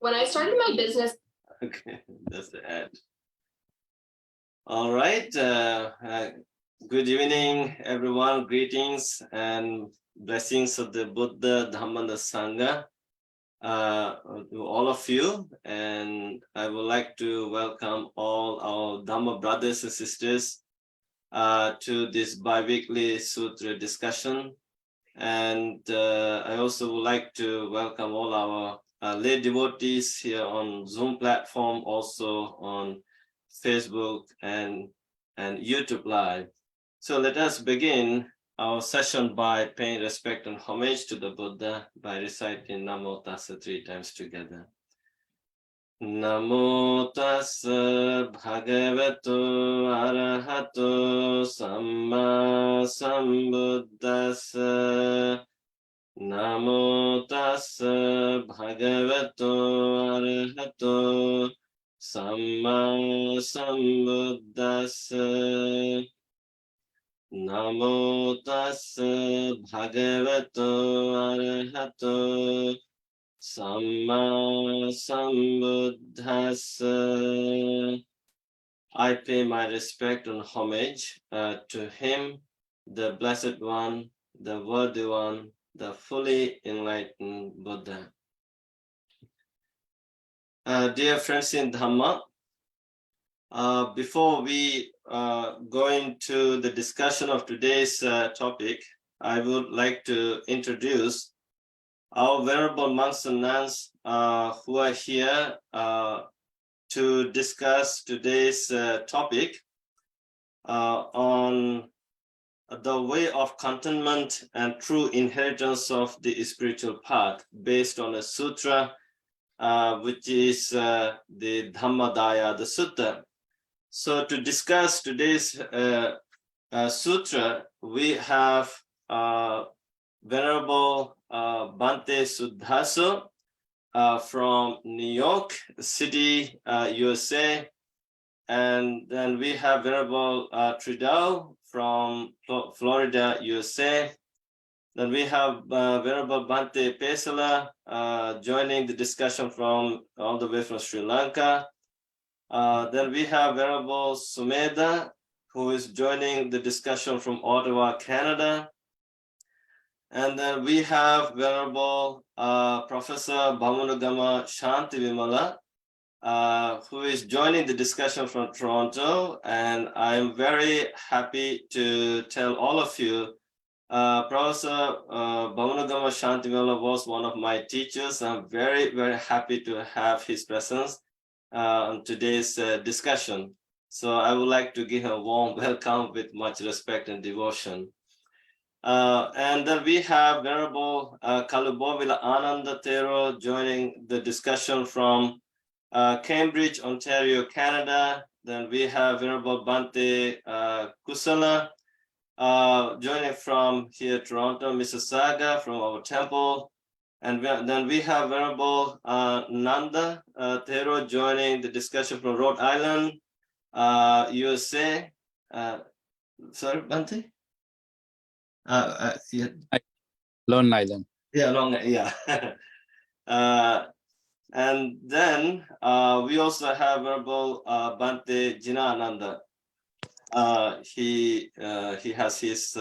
When I started my business. Okay, that's the ad. All right. Good evening, everyone. Greetings and blessings of the Buddha, Dhamma, and the Sangha to all of you. And I would like to welcome all our Dhamma brothers and sisters to this bi-weekly Sutra discussion. And I also would like to welcome all our lay devotees here on Zoom platform, also on Facebook and YouTube Live. So let us begin our session by paying respect and homage to the Buddha by reciting Namo Tassa 3 times together. Namo Tassa Bhagavato Arahato Samma Sambuddhassa. Namo Tassa Bhagavato Arahato Samma Sambuddhassa. Namo Tassa Bhagavato Arahato Samma Sambuddhassa. I pay my respect and homage to him, the Blessed One, the Worthy One, the fully enlightened Buddha. Dear friends in Dhamma, before we go into the discussion of today's topic, I would like to introduce our venerable monks and nuns who are here to discuss today's topic on the way of contentment and true inheritance of the spiritual path based on a sutra, which is the Dhammadāyāda, the sutta. So to discuss today's sutra, we have Venerable Bhante Suddhaso from New York City, USA. And then we have Venerable Trudeau from Florida, USA. Then we have Venerable Bhante Pesala joining the discussion from all the way from Sri Lanka. Then we have Venerable Sumedha, who is joining the discussion from Ottawa, Canada. And then we have Venerable Professor Bhamanugama Shanti Vimala, who is joining the discussion from Toronto. And I'm very happy to tell all of you, Professor Bhamanugama Shanti Vimala was one of my teachers. I'm very, very happy to have his presence on today's discussion. So I would like to give him a warm welcome with much respect and devotion. And then we have Venerable Kalubovila Ananda Thero joining the discussion from Cambridge, Ontario, Canada. Then we have Venerable Bhante Kusala joining from here, Toronto, Mississauga, from our temple. And then we have Venerable Nanda Thero joining the discussion from Rhode Island, USA. Sorry, Bhante? Yeah. Long Island. Yeah, yeah. And then we also have Venerable Bhante Jinananda. He has his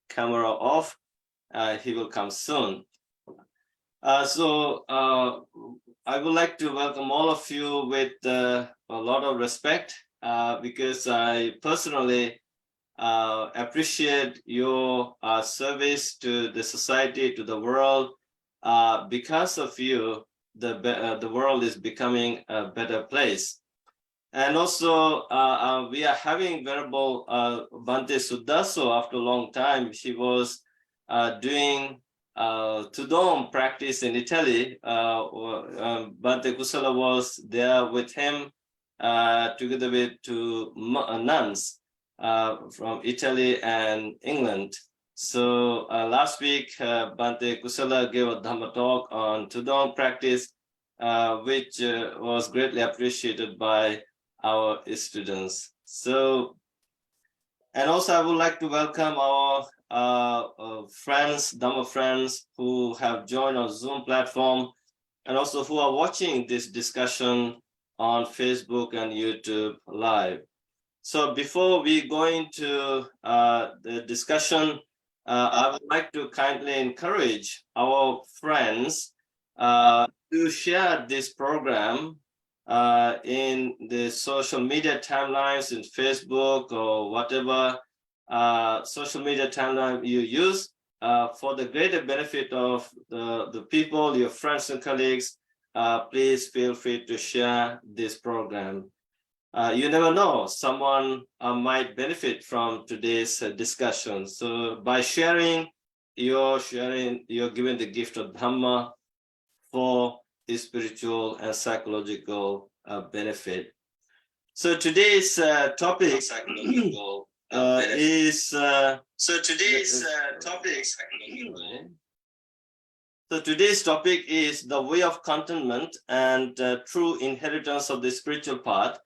camera off. He will come soon. So I would like to welcome all of you with a lot of respect because I personally appreciate your service to the society, to the world. Because of you, the world is becoming a better place. And also, we are having Venerable Bhante Suddhaso after a long time. He was doing Tudong practice in Italy. Bhante Kusala was there with him together with two nuns from Italy and England. So last week, Bhante Kusala gave a Dhamma talk on Tudong practice, which was greatly appreciated by our students. So, and also I would like to welcome our friends, Dhamma friends who have joined our Zoom platform. and also who are watching this discussion on Facebook and YouTube Live. So before we go into the discussion, I would like to kindly encourage our friends to share this program in the social media timelines, in Facebook or whatever social media timeline you use, for the greater benefit of the people, your friends and colleagues. Please feel free to share this program. You never know, someone might benefit from today's discussion. So by sharing, you're giving the gift of Dhamma for the spiritual and psychological benefit. So today's topic is the way of contentment and true inheritance of the spiritual path,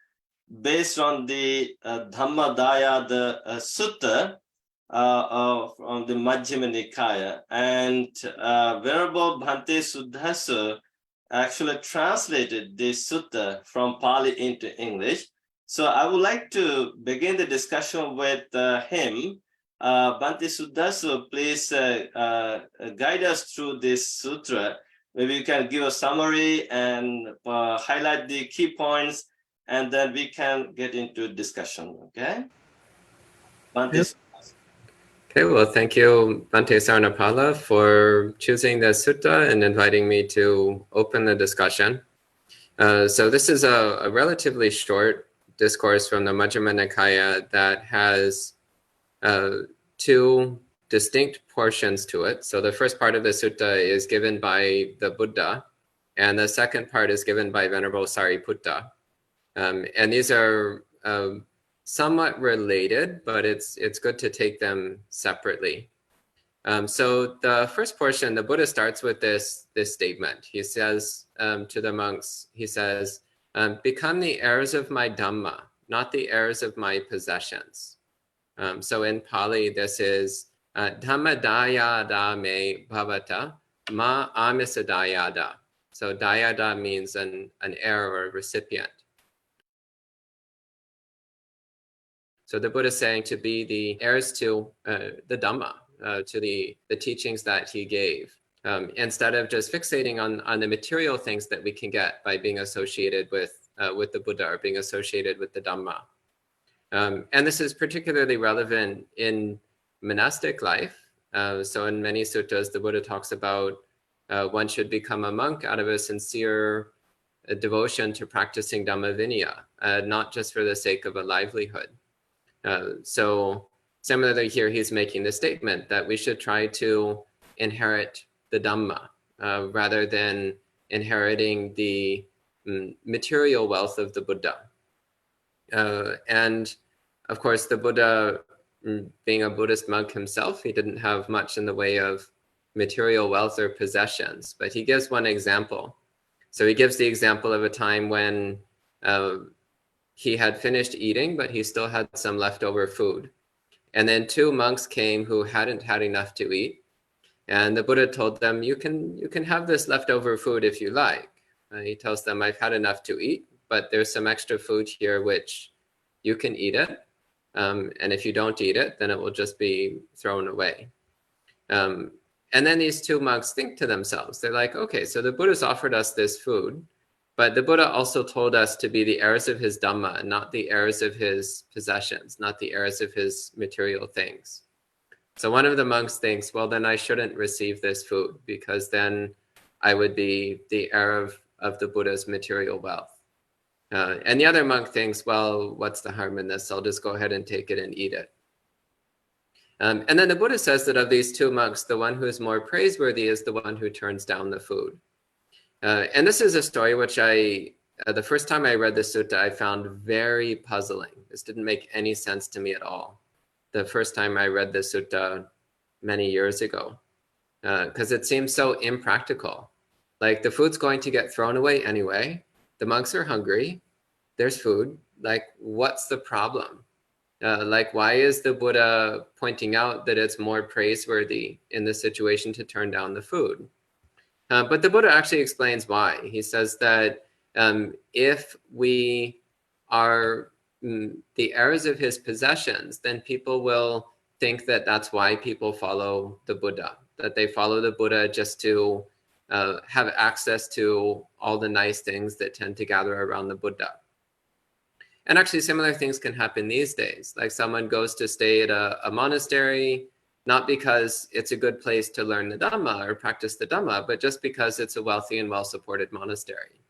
based on the Dhammadāyāda sutta from the Majjhima Nikaya. And Venerable Bhante Suddhasa actually translated this sutta from Pali into English. So I would like to begin the discussion with him. Bhante Suddhasa, please guide us through this sutra. Maybe you can give a summary and highlight the key points, and then we can get into discussion, okay? Bhante. Yep. Okay, well, thank you, Bhante Sarnapala, for choosing the sutta and inviting me to open the discussion. So this is a relatively short discourse from the Majjhima Nikaya that has two distinct portions to it. So the first part of the sutta is given by the Buddha, and the second part is given by Venerable Sariputta. And these are somewhat related, but it's good to take them separately. So the first portion, the Buddha starts with this statement. He says to the monks, he says, become the heirs of my Dhamma, not the heirs of my possessions. So in Pali, this is Dhammadāyāda me bhavata ma amisadāyāda. So dāyāda means an heir or recipient. So the Buddha is saying to be the heirs to the Dhamma, to the teachings that he gave, instead of just fixating on the material things that we can get by being associated with the Buddha or being associated with the Dhamma. And this is particularly relevant in monastic life. So in many suttas, the Buddha talks about one should become a monk out of a sincere devotion to practicing Dhamma Vinaya, not just for the sake of a livelihood. So similarly here, he's making the statement that we should try to inherit the Dhamma rather than inheriting the material wealth of the Buddha. And of course, the Buddha, being a Buddhist monk himself, he didn't have much in the way of material wealth or possessions, but he gives one example. So he gives the example of a time when he had finished eating, but he still had some leftover food. And then two monks came who hadn't had enough to eat. And the Buddha told them, you can have this leftover food if you like. He tells them, I've had enough to eat, but there's some extra food here which you can eat it. And if you don't eat it, then it will just be thrown away. And then these two monks think to themselves, they're like, okay, so the Buddha's offered us this food, but the Buddha also told us to be the heirs of his Dhamma, not the heirs of his possessions, not the heirs of his material things. So one of the monks thinks, well, then I shouldn't receive this food because then I would be the heir of the Buddha's material wealth. And the other monk thinks, well, what's the harm in this? I'll just go ahead and take it and eat it. And then the Buddha says that of these two monks, the one who is more praiseworthy is the one who turns down the food. And this is a story which the first time I read the sutta, I found very puzzling. This didn't make any sense to me at all. The first time I read the sutta many years ago, because it seems so impractical. Like the food's going to get thrown away anyway. The monks are hungry. There's food. Like, what's the problem? Like, why is the Buddha pointing out that it's more praiseworthy in this situation to turn down the food? But the Buddha actually explains why. He says that if we are the heirs of his possessions, then people will think that that's why people follow the Buddha, that they follow the Buddha just to have access to all the nice things that tend to gather around the Buddha. And actually similar things can happen these days. Like someone goes to stay at a monastery, not because it's a good place to learn the Dhamma or practice the Dhamma, but just because it's a wealthy and well-supported monastery.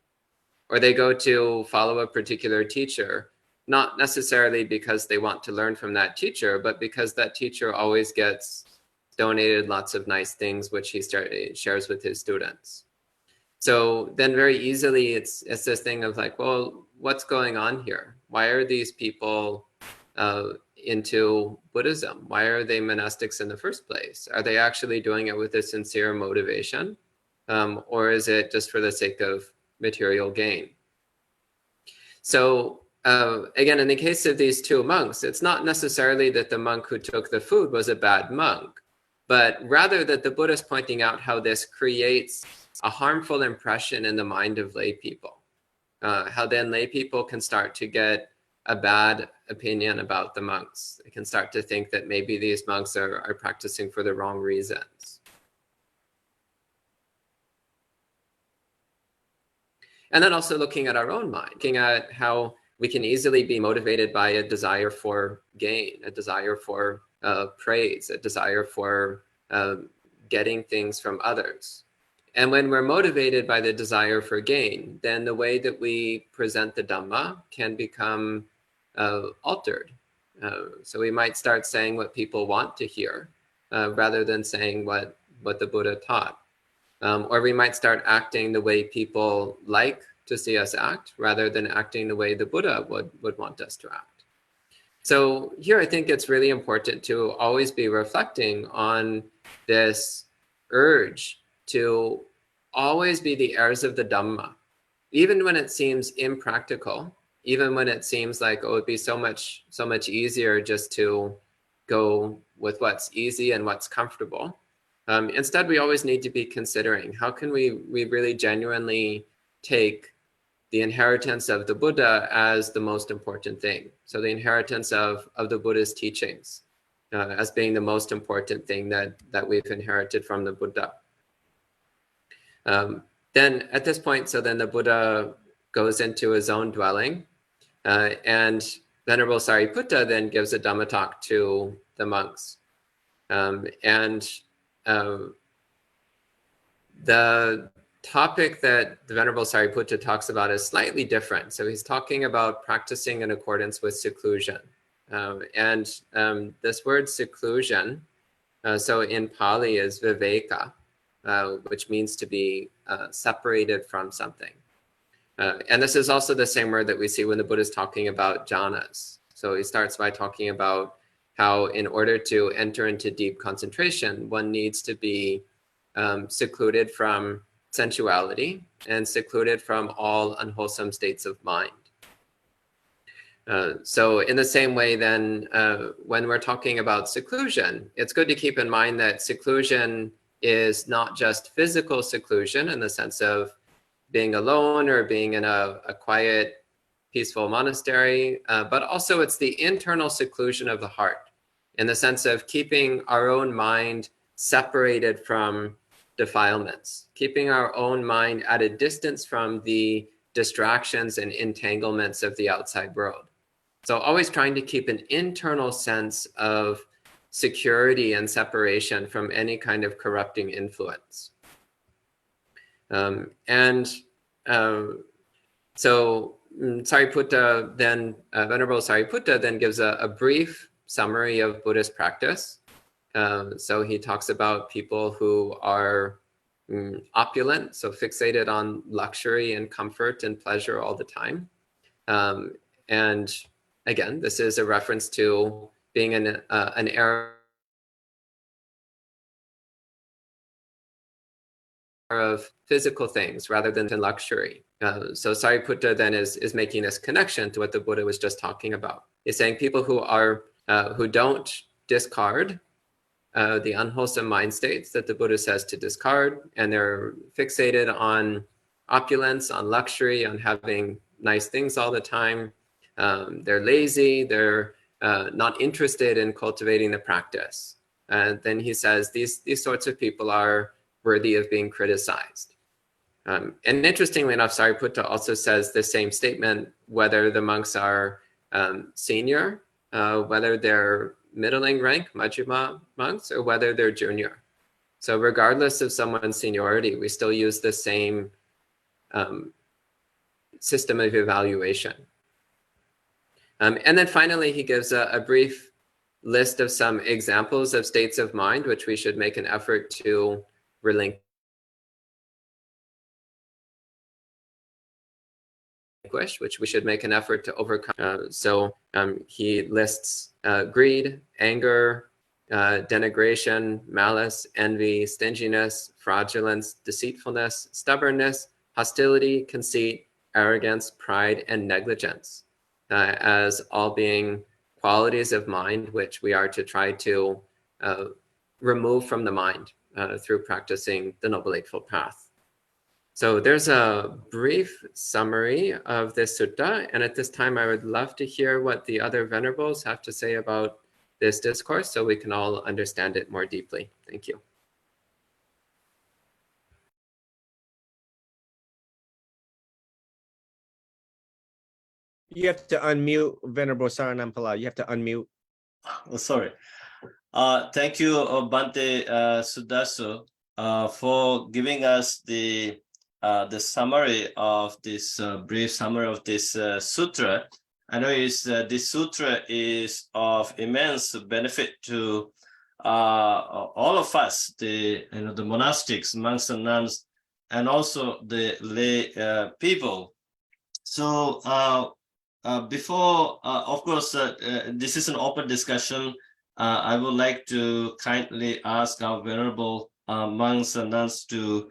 Or they go to follow a particular teacher, not necessarily because they want to learn from that teacher, but because that teacher always gets donated lots of nice things, which he shares with his students. So then very easily it's this thing of like, well, what's going on here? Why are these people into Buddhism? Why are they monastics in the first place? Are they actually doing it with a sincere motivation? Or is it just for the sake of material gain? So again, in the case of these two monks, it's not necessarily that the monk who took the food was a bad monk, but rather that the Buddha is pointing out how this creates a harmful impression in the mind of lay people. How then lay people can start to get a bad opinion about the monks. They can start to think that maybe these monks are practicing for the wrong reasons. And then also looking at our own mind, looking at how we can easily be motivated by a desire for gain, a desire for praise, a desire for getting things from others. And when we're motivated by the desire for gain, then the way that we present the Dhamma can become altered. So we might start saying what people want to hear rather than saying what the Buddha taught. Or we might start acting the way people like to see us act rather than acting the way the Buddha would want us to act. So here I think it's really important to always be reflecting on this urge to always be the heirs of the Dhamma, even when it seems impractical, even when it seems like, oh, it'd be so much easier just to go with what's easy and what's comfortable. Instead, we always need to be considering how can we really genuinely take the inheritance of the Buddha as the most important thing. So the inheritance of the Buddha's teachings as being the most important thing that we've inherited from the Buddha. Then at this point, so then the Buddha goes into his own dwelling and Venerable Sariputta then gives a Dhamma talk to the monks. The topic that the Venerable Sariputta talks about is slightly different. So he's talking about practicing in accordance with seclusion. This word seclusion, so in Pali is viveka, which means to be separated from something. And this is also the same word that we see when the Buddha is talking about jhanas. So he starts by talking about how in order to enter into deep concentration, one needs to be secluded from sensuality and secluded from all unwholesome states of mind. So in the same way then, when we're talking about seclusion, it's good to keep in mind that seclusion is not just physical seclusion in the sense of being alone or being in a quiet, peaceful monastery, but also it's the internal seclusion of the heart in the sense of keeping our own mind separated from defilements, keeping our own mind at a distance from the distractions and entanglements of the outside world. So always trying to keep an internal sense of security and separation from any kind of corrupting influence. So Sariputta then, Venerable Sariputta then gives a brief summary of Buddhist practice. So he talks about people who are opulent, so fixated on luxury and comfort and pleasure all the time. And again, this is a reference to being an heir of physical things rather than luxury. So Sariputta then is making this connection to what the Buddha was just talking about. He's saying people who are who don't discard the unwholesome mind states that the Buddha says to discard, and they're fixated on opulence, on luxury, on having nice things all the time. They're lazy, they're not interested in cultivating the practice. Then he says these sorts of people are worthy of being criticized. And interestingly enough, Sariputta also says the same statement, whether the monks are senior, whether they're middling rank, Majjhima monks, or whether they're junior. So regardless of someone's seniority, we still use the same system of evaluation. And then finally, he gives a brief list of some examples of states of mind which we should make an effort to relinquish, which we should make an effort to overcome. So he lists greed, anger, denigration, malice, envy, stinginess, fraudulence, deceitfulness, stubbornness, hostility, conceit, arrogance, pride, and negligence as all being qualities of mind which we are to try to remove from the mind through practicing the Noble Eightfold Path. So there's a brief summary of this sutta, and at this time I would love to hear what the other venerables have to say about this discourse so we can all understand it more deeply. Thank you. You have to unmute, Venerable Saranampala. You have to unmute. Oh, sorry. Thank you, Bhante Sudaso, for giving us the summary of this brief summary of this sutra. I know this sutra is of immense benefit to all of us, the monastics, monks and nuns, and also the lay people. So before, of course, this is an open discussion. I would like to kindly ask our venerable monks and nuns to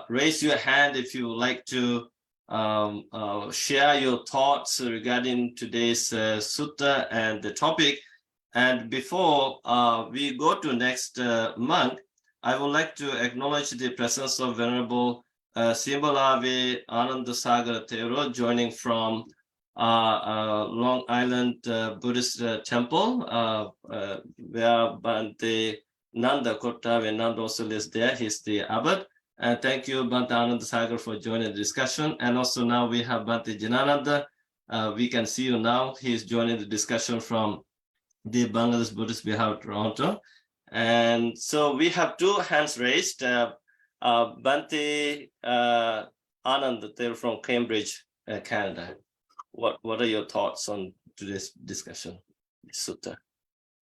raise your hand if you would like to share your thoughts regarding today's sutta and the topic. And before we go to next monk, I would like to acknowledge the presence of Venerable Simbalave Anandasagar Thero joining from Long Island Buddhist Temple, where Bhante Nanda Kottave Nanda also lives there. He's the abbot. And thank you, Bhante Anandasagar, for joining the discussion. And also now we have Bhante Janananda. We can see you now. He's joining the discussion from the Bangladesh Buddhist Bihar, Toronto. And so we have two hands raised. Bhante Anand, they're from Cambridge, Canada. What are your thoughts on today's discussion, sutta?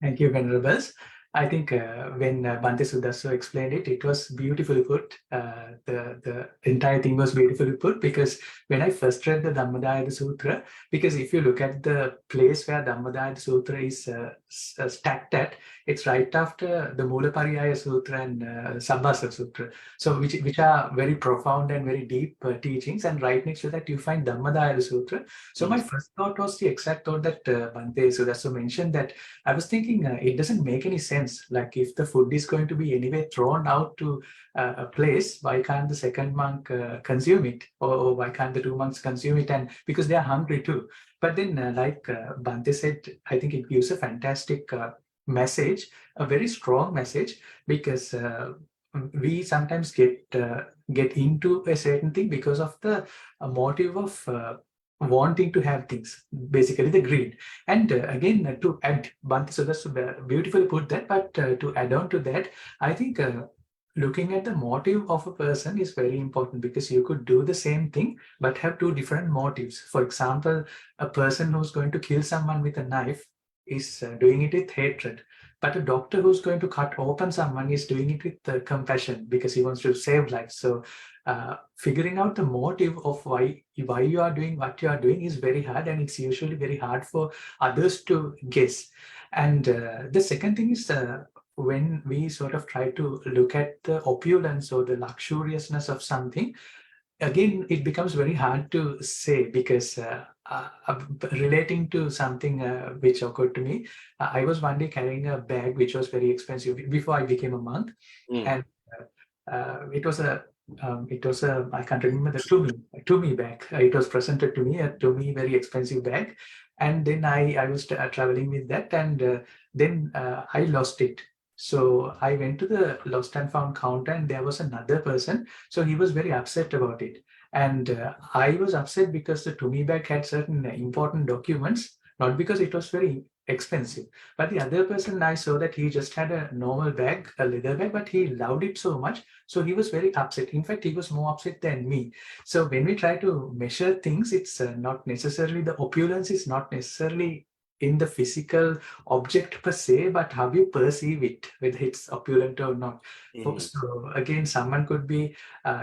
Thank you, Venerables. I think when Bhante Sudaso explained it, it was beautifully put. The entire thing was beautifully put, because when I first read the Dhammadāyāda Sutra, because if you look at the place where Dhammadāyāda Sutra is stacked at, it's right after the Mūlapariyaya Sutra and Sabbasa Sutra, so which are very profound and very deep teachings, and right next to that you find Dhammadāyāda Sutra. So my first thought was the exact thought that Bhante Sudaso mentioned, that I was thinking it doesn't make any sense. Like if the food is going to be anyway thrown out to a place, why can't the second monk consume it, or why can't the two monks consume it? And because they are hungry too. But then like Bhante said, I think it gives a fantastic message, a very strong message, because we sometimes get into a certain thing because of the motive of wanting to have things, basically the greed. And again, to add, Bhante Sudaso beautifully put that, but to add on to that, I think looking at the motive of a person is very important, because you could do the same thing but have two different motives. For example, a person who's going to kill someone with a knife is doing it with hatred, but a doctor who's going to cut open someone is doing it with compassion, because he wants to save lives. So figuring out the motive of why you are doing what you are doing is very hard, and it's usually very hard for others to guess. And the second thing is when we sort of try to look at the opulence or the luxuriousness of something, again, it becomes very hard to say, because relating to something which occurred to me, I was one day carrying a bag which was very expensive before I became a monk, and it was a I can't remember the Tumi bag. It was presented to me, a Tumi very expensive bag, and then I was traveling with that, and then I lost it. So I went to the lost and found counter, and there was another person. So he was very upset about it. And I was upset because the Tumi bag had certain important documents, not because it was very expensive. But the other person, I saw that he just had a normal bag, a leather bag, but he loved it so much. So he was very upset. In fact, he was more upset than me. So when we try to measure things, it's not necessarily the opulence is not necessarily in the physical object per se, but how you perceive it, whether it's opulent or not. So again, someone could be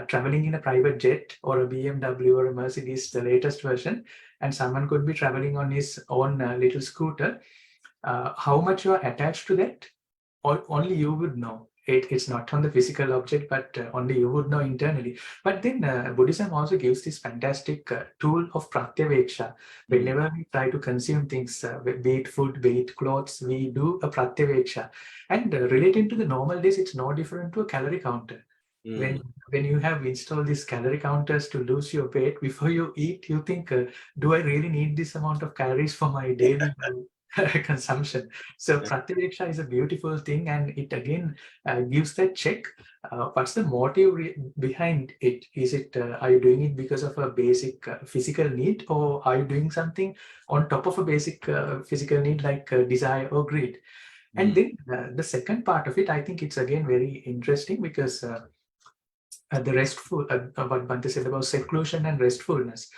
traveling in a private jet or a BMW or a Mercedes, the latest version, and someone could be traveling on his own little scooter. How much you are attached to that, only you would know. It's not on the physical object, but only you would know internally. But then Buddhism also gives this fantastic tool of pratyaveksha. Whenever we try to consume things, be it food, be it clothes, we do a pratyaveksha. And relating to the normal days, it's no different to a calorie counter. When you have installed these calorie counters to lose your weight, before you eat, you think, do I really need this amount of calories for my daily consumption? So pratyaveksha is a beautiful thing, and it again gives that check. What's the motive behind it? Is it are you doing it because of a basic physical need, or are you doing something on top of a basic physical need like desire or greed? And then the second part of it, I think it's again very interesting because the restful, what Bhante said about seclusion and restfulness.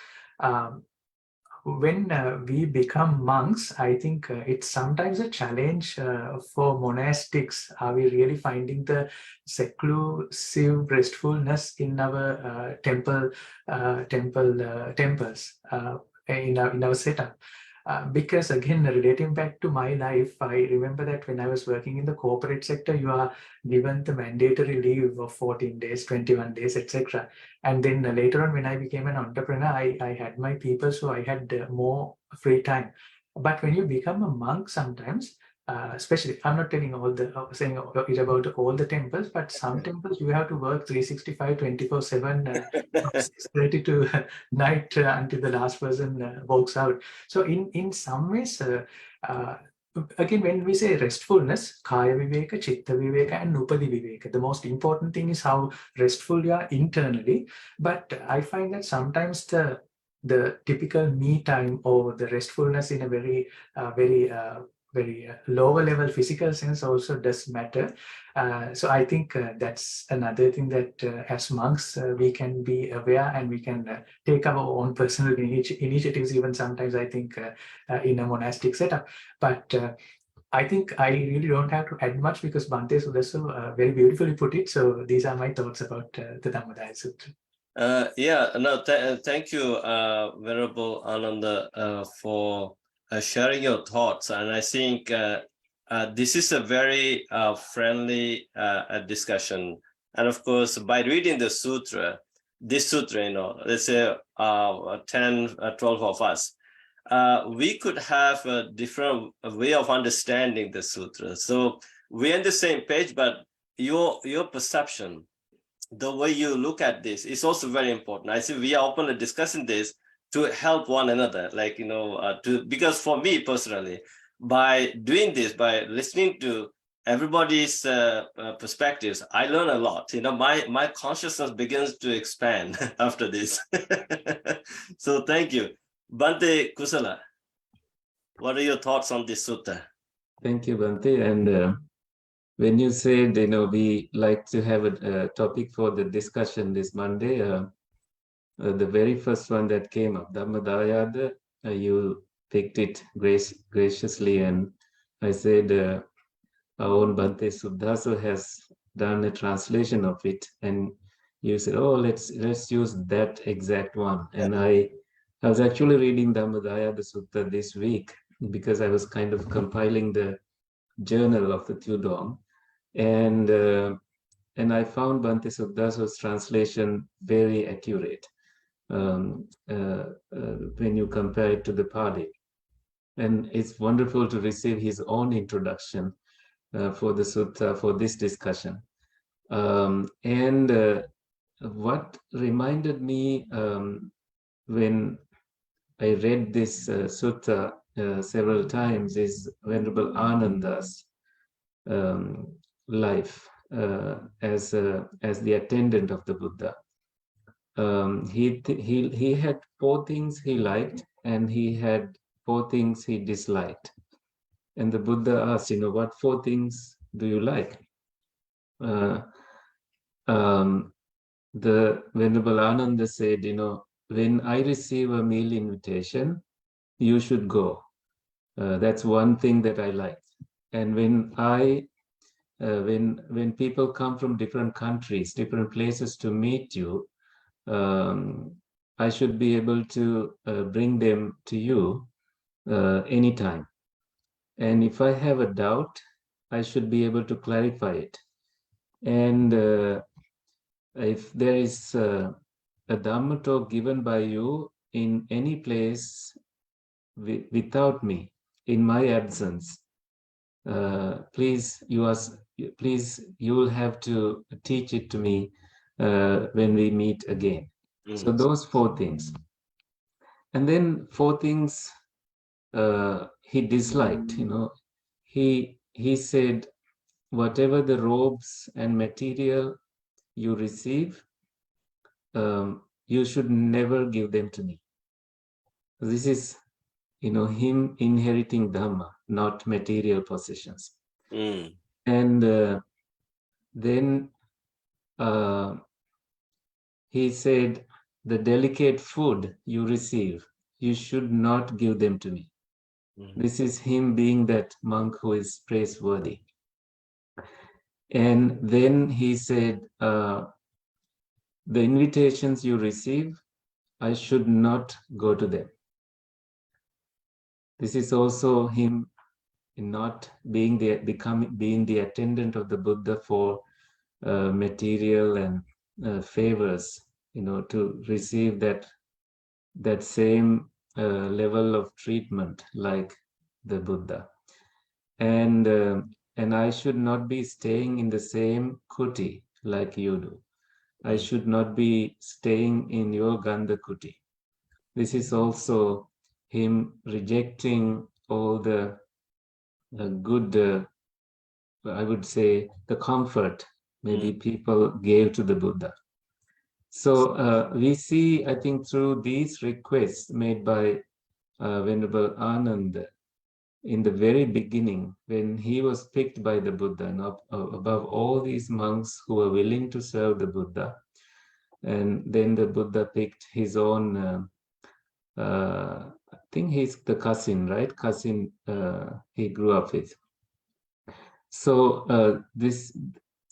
When we become monks, I think it's sometimes a challenge for monastics. Are we really finding the seclusive restfulness in our temples, in our setup? Because again, relating back to my life, I remember that when I was working in the corporate sector, you are given the mandatory leave of 14 days, 21 days, etc. And then later on, when I became an entrepreneur, I had my people, so I had more free time. But when you become a monk, sometimes, especially, I'm not telling saying it about all the temples, but some temples you have to work 365, 24/7, 6:30 to night until the last person walks out. So in some ways, again, when we say restfulness, kaya viveka, chitta viveka, and nupadi viveka, the most important thing is how restful you are internally. But I find that sometimes the typical me time or the restfulness in a very lower level physical sense also does matter. So I think that's another thing that as monks we can be aware, and we can take our own personal initiatives even sometimes, I think, in a monastic setup. But I think I really don't have to add much because Bhante Sudasu very beautifully put it. So these are my thoughts about the Dhammadāyāda Sutra. Thank you, Venerable Ananda, for sharing your thoughts. And I think this is a very friendly discussion. And of course, by reading the sutra, this sutra, let's say 10, 12 of us, we could have a different way of understanding the sutra. So we're on the same page, but your perception, the way you look at this is also very important. I see we are openly discussing this to help one another, because for me personally, by doing this, by listening to everybody's perspectives, I learn a lot. My consciousness begins to expand after this. So thank you. Bhante Kusala, what are your thoughts on this sutta? Thank you, Bhante. And when you said, we like to have a topic for the discussion this Monday, the very first one that came up, Dhammadāyāda, you picked it graciously, and I said our own Bhante Suddhaso has done a translation of it, and you said, oh, let's use that exact one. And I was actually reading Dhammadāyāda Sutta this week because I was kind of compiling the journal of the Tudong, and I found Bhante Suddhaso's translation very accurate. when you compare it to the Pali. And it's wonderful to receive his own introduction for the sutta, for this discussion. What reminded me when I read this sutta several times is Venerable Ananda's life as the attendant of the Buddha. He had 4 things he liked, and he had 4 things he disliked. And the Buddha asked, what 4 things do you like? The Venerable Ananda said, when I receive a meal invitation, you should go. That's one thing that I like. And when people come from different countries, different places to meet you, I should be able to bring them to you anytime. And if I have a doubt, I should be able to clarify it. And if there is a Dhamma talk given by you in any place without me, in my absence, please, you will have to teach it to me when we meet again. So those 4 things. And then 4 things he disliked, he said, whatever the robes and material you receive, you should never give them to me. This is, him inheriting Dhamma, not material possessions. And then he said, the delicate food you receive, you should not give them to me. This is him being that monk who is praiseworthy. And then he said, the invitations you receive, I should not go to them. This is also him not being the attendant of the Buddha for material and favors, to receive that same level of treatment like the Buddha. And I should not be staying in the same kuti like you do. I should not be staying in your Gandha kuti. This is also him rejecting all the good, I would say, the comfort maybe people gave to the Buddha. So we see, I think, through these requests made by Venerable Ananda in the very beginning, when he was picked by the Buddha, and above all these monks who were willing to serve the Buddha, and then the Buddha picked his own, I think he's the cousin, right? Cousin he grew up with. So this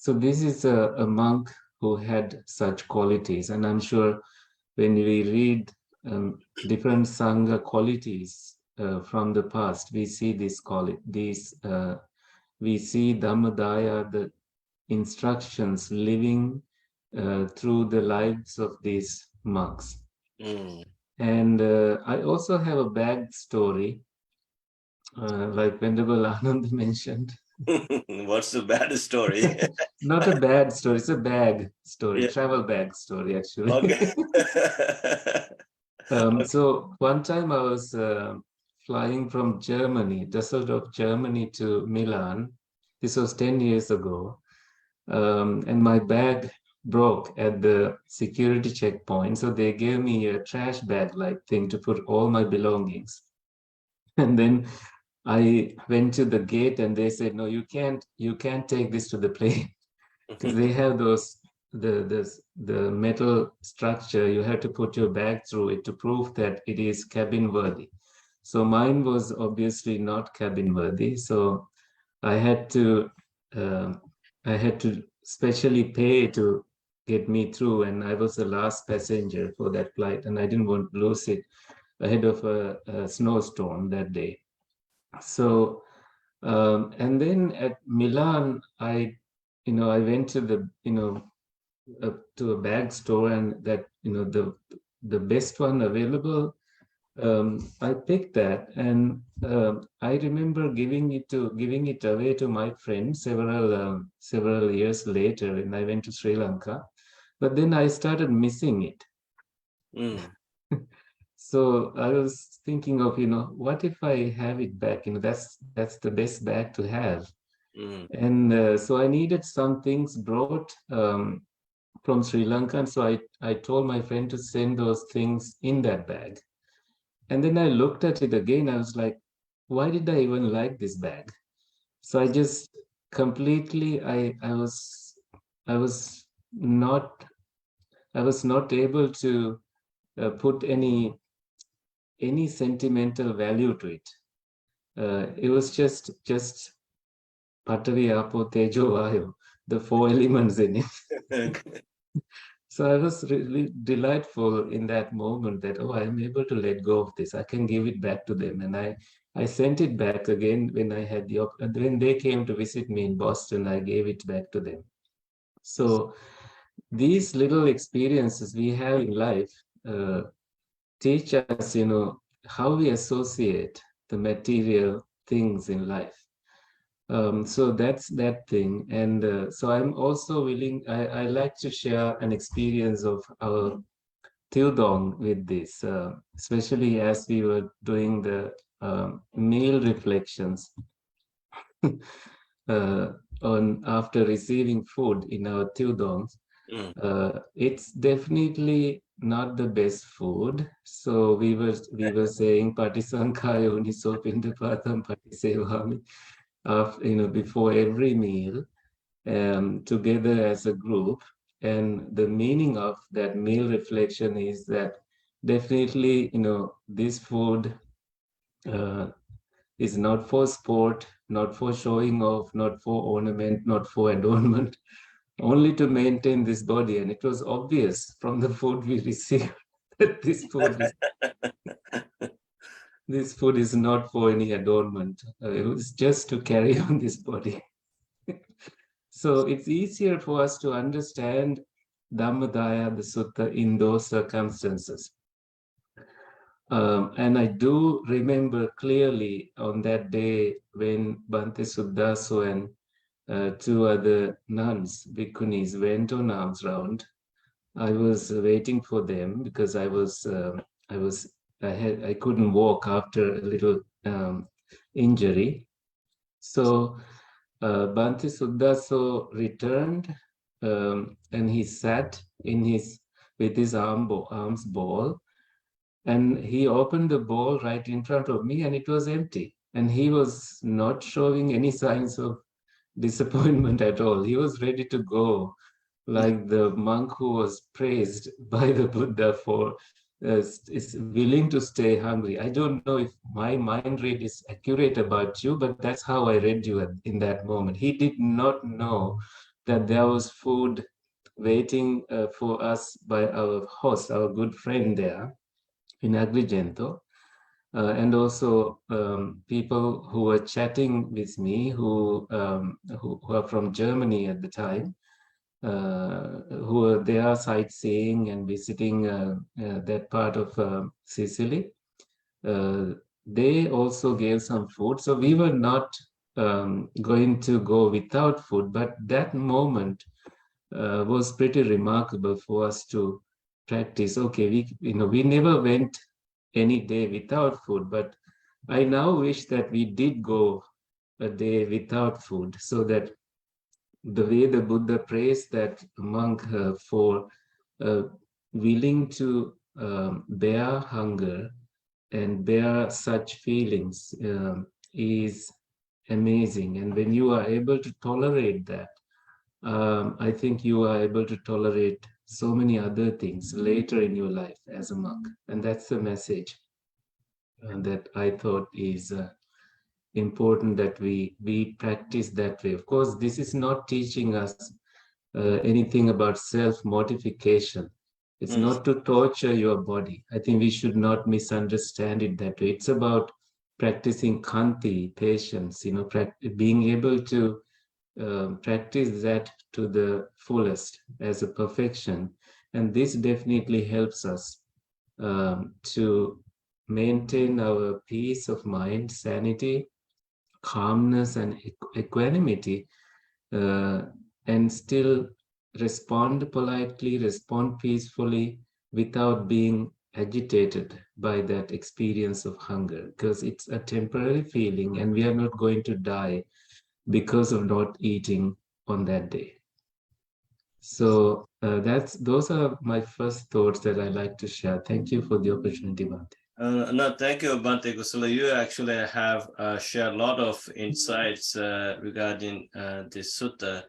is a monk who had such qualities, and I'm sure when we read different Sangha qualities from the past, we see we see Dhammadāyāda, the instructions living through the lives of these monks. And I also have a bad story, like Venerable Ananda mentioned. What's the bad story? Not a bad story, it's a bag story, yeah. Travel bag story, actually. Okay. So one time I was flying from Germany, Düsseldorf, Germany to Milan. This was 10 years ago. And my bag broke at the security checkpoint. So they gave me a trash bag-like thing to put all my belongings. And then I went to the gate and they said, no, you can't take this to the plane. Because they have the metal structure, you have to put your bag through it to prove that it is cabin worthy. So mine was obviously not cabin worthy. So I had to specially pay to get me through, and I was the last passenger for that flight, and I didn't want to lose it ahead of a snowstorm that day. So and then at Milan, I went to the to a bag store, and that the the best one available, I picked that, and I remember giving it away to my friend several years later when I went to Sri Lanka. But then I started missing it. Mm. So I was thinking of, what if I have it back? That's the best bag to have. Mm. And so I needed some things brought from Sri Lanka. And so I told my friend to send those things in that bag. And then I looked at it again. I was like, why did I even like this bag? So I just completely, I was not able to put any sentimental value to it. It was just Patavi, Apo, Tejo, Vayu, the 4 elements in it. So I was really delightful in that moment that, oh, I'm able to let go of this. I can give it back to them. And I sent it back again when when they came to visit me in Boston, I gave it back to them. So these little experiences we have in life teach us, how we associate the material things in life. So that's that thing. And so I'm also willing, I like to share an experience of our Tildong with this, especially as we were doing the meal reflections on after receiving food in our Tildongs. It's definitely not the best food. So we were saying Patisankaya Unisopindapatam Patisevami, before every meal, together as a group. And the meaning of that meal reflection is that definitely, this food is not for sport, not for showing off, not for ornament, not for adornment, only to maintain this body. And it was obvious from the food we received that this food is not for any adornment. It was just to carry on this body. So it's easier for us to understand Dhammadāyāda, the sutta, in those circumstances. And I do remember clearly on that day when Bhante Sudaso and 2 other nuns, bhikkhunis, went on alms round. I was waiting for them because I couldn't walk after a little injury. So Bhante Sudaso returned and he sat with his arms ball, and he opened the ball right in front of me, and it was empty. And he was not showing any signs of disappointment at all. He was ready to go, like the monk who was praised by the Buddha for is willing to stay hungry. I don't know if my mind read is accurate about you, but that's how I read you in that moment. He did not know that there was food waiting for us by our host, our good friend there in Agrigento. And also people who were chatting with me who are from Germany at the time, who were there sightseeing and visiting that part of Sicily. They also gave some food. So we were not going to go without food, but that moment was pretty remarkable for us to practice. Okay, we never went any day without food, but I now wish that we did go a day without food, so that the way the Buddha praised that monk for willing to bear hunger and bear such feelings is amazing. And when you are able to tolerate that, I think you are able to tolerate so many other things later in your life as a monk. And that's the message that I thought is important, that we practice that way. Of course, this is not teaching us anything about self-mortification. It's not to torture your body. I think we should not misunderstand it that way. It's about practicing khanti, patience, being able to practice that to the fullest as a perfection. And this definitely helps us to maintain our peace of mind, sanity, calmness, and equanimity, and still respond politely, respond peacefully, without being agitated by that experience of hunger, because it's a temporary feeling and we are not going to die because of not eating on that day. So those are my first thoughts that I like to share. Thank you for the opportunity, Bhante. No, thank you, Bhante Kusala. You actually have shared a lot of insights regarding this sutta.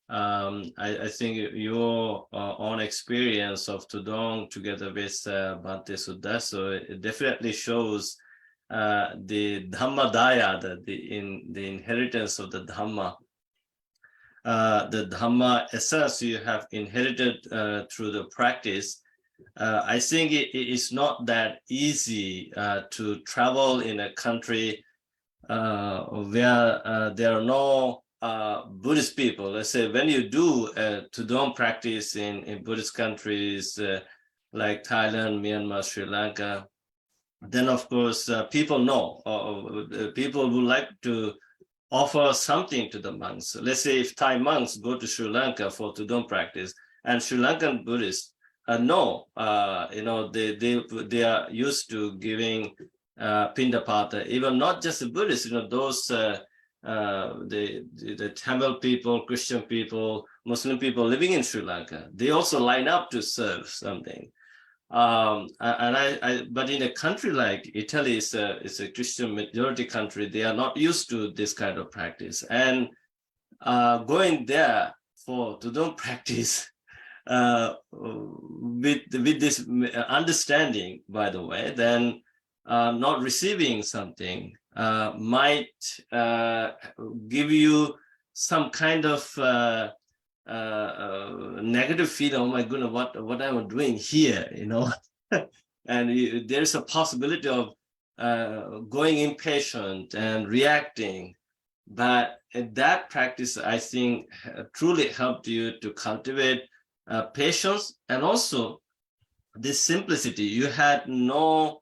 I think your own experience of Tudong together with Bhante Sudaso, it definitely shows the Dhammadāyāda, the inheritance of the Dhamma. The Dhamma essence you have inherited through the practice. I think it is not that easy to travel in a country where there are no Buddhist people. Let's say when you do Tudong practice in Buddhist countries like Thailand, Myanmar, Sri Lanka, then of course people know, people would like to offer something to the monks. Let's say if Thai monks go to Sri Lanka for Tudong practice, and Sri Lankan Buddhists know, they are used to giving pindapata, even not just the Buddhists, those the Tamil people, Christian people, Muslim people living in Sri Lanka, they also line up to serve something. But in a country like Italy, it's a Christian majority country, they are not used to this kind of practice. And going there for Tudong practice with this understanding, by the way, then not receiving something might give you some kind of negative feeling. Oh my goodness, what am I doing here? And there's a possibility of going impatient and reacting. But that practice, I think, truly helped you to cultivate patience and also this simplicity. You had no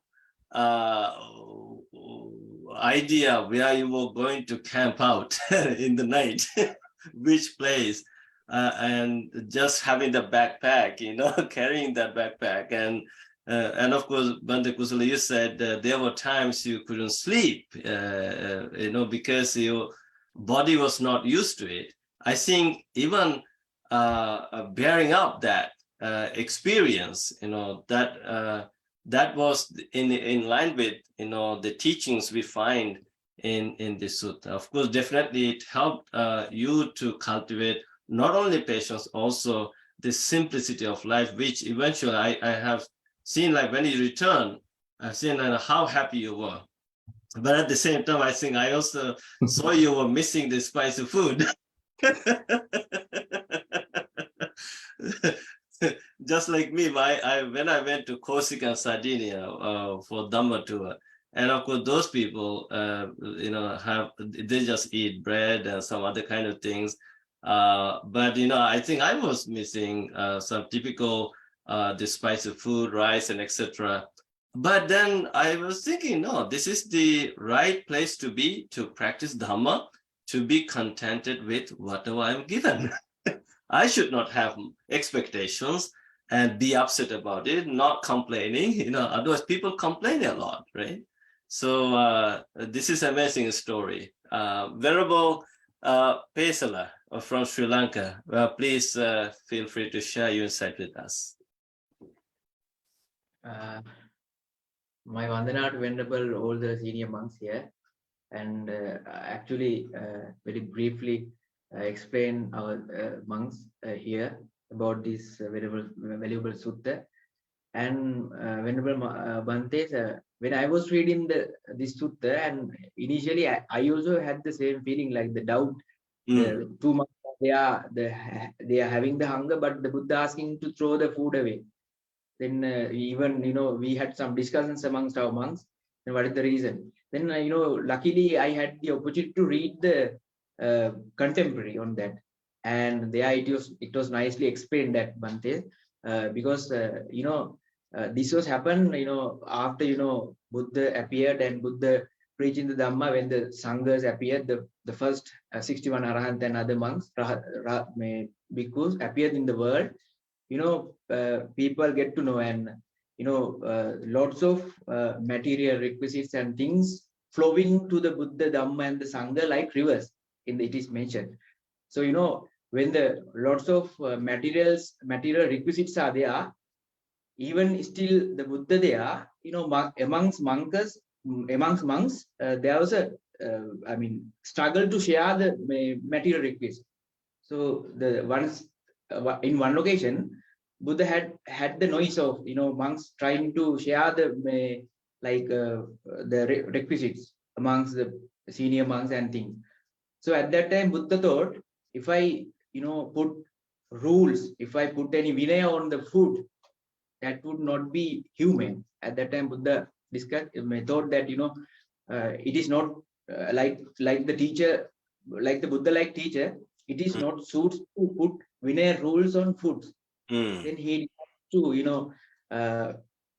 idea where you were going to camp out in the night, which place. And just having the backpack, carrying that backpack. And of course, Bhante Kusala, you said there were times you couldn't sleep, because your body was not used to it. I think even bearing up that experience, that was in line with, the teachings we find in the sutta. Of course, definitely it helped you to cultivate not only patience, also the simplicity of life, which eventually I have seen, like when you return, I've seen how happy you were. But at the same time, I think I also saw you were missing the spicy food. Just like me, when I went to Corsica and Sardinia for Dhamma tour, and of course those people, they just eat bread and some other kind of things. But I think I was missing some typical the spicy food, rice, and etc. But then I was thinking, no, this is the right place to be, to practice Dhamma, to be contented with whatever I'm given. I should not have expectations and be upset about it, not complaining. Otherwise people complain a lot, right? So this is an amazing story. Venerable Pesala from Sri Lanka, please feel free to share your insight with us. My vandana to Venerable all the senior monks here, and actually very briefly explain our monks here about this valuable sutta. And Venerable Bhante, when I was reading this sutta, and initially I also had the same feeling, like the doubt. The 2 months they are having the hunger, but the Buddha asking to throw the food away. Then even we had some discussions amongst our monks, and what is the reason? Then luckily I had the opportunity to read the contemporary on that, and there it was nicely explained that, Bhante, because this was happened, after, Buddha appeared and Buddha preaching the Dhamma. When the Sanghas appeared, the first 61 Arahant and other monks, bhikkhus appeared in the world, people get to know, and, lots of material requisites and things flowing to the Buddha, Dhamma and the Sangha like rivers, it is mentioned. So, when the lots of material requisites are there, even still the Buddha there, amongst monks, there was a, struggle to share the material requisites. So in one location, Buddha had the noise of, monks trying to share the requisites amongst the senior monks and things. So at that time, Buddha thought, if I, put rules, if I put any vinaya on the food, that would not be human. At that time, Buddha thought that, it is not like the teacher, like the Buddha-like teacher, it is not suits to put vinaya rules on food. Then he to,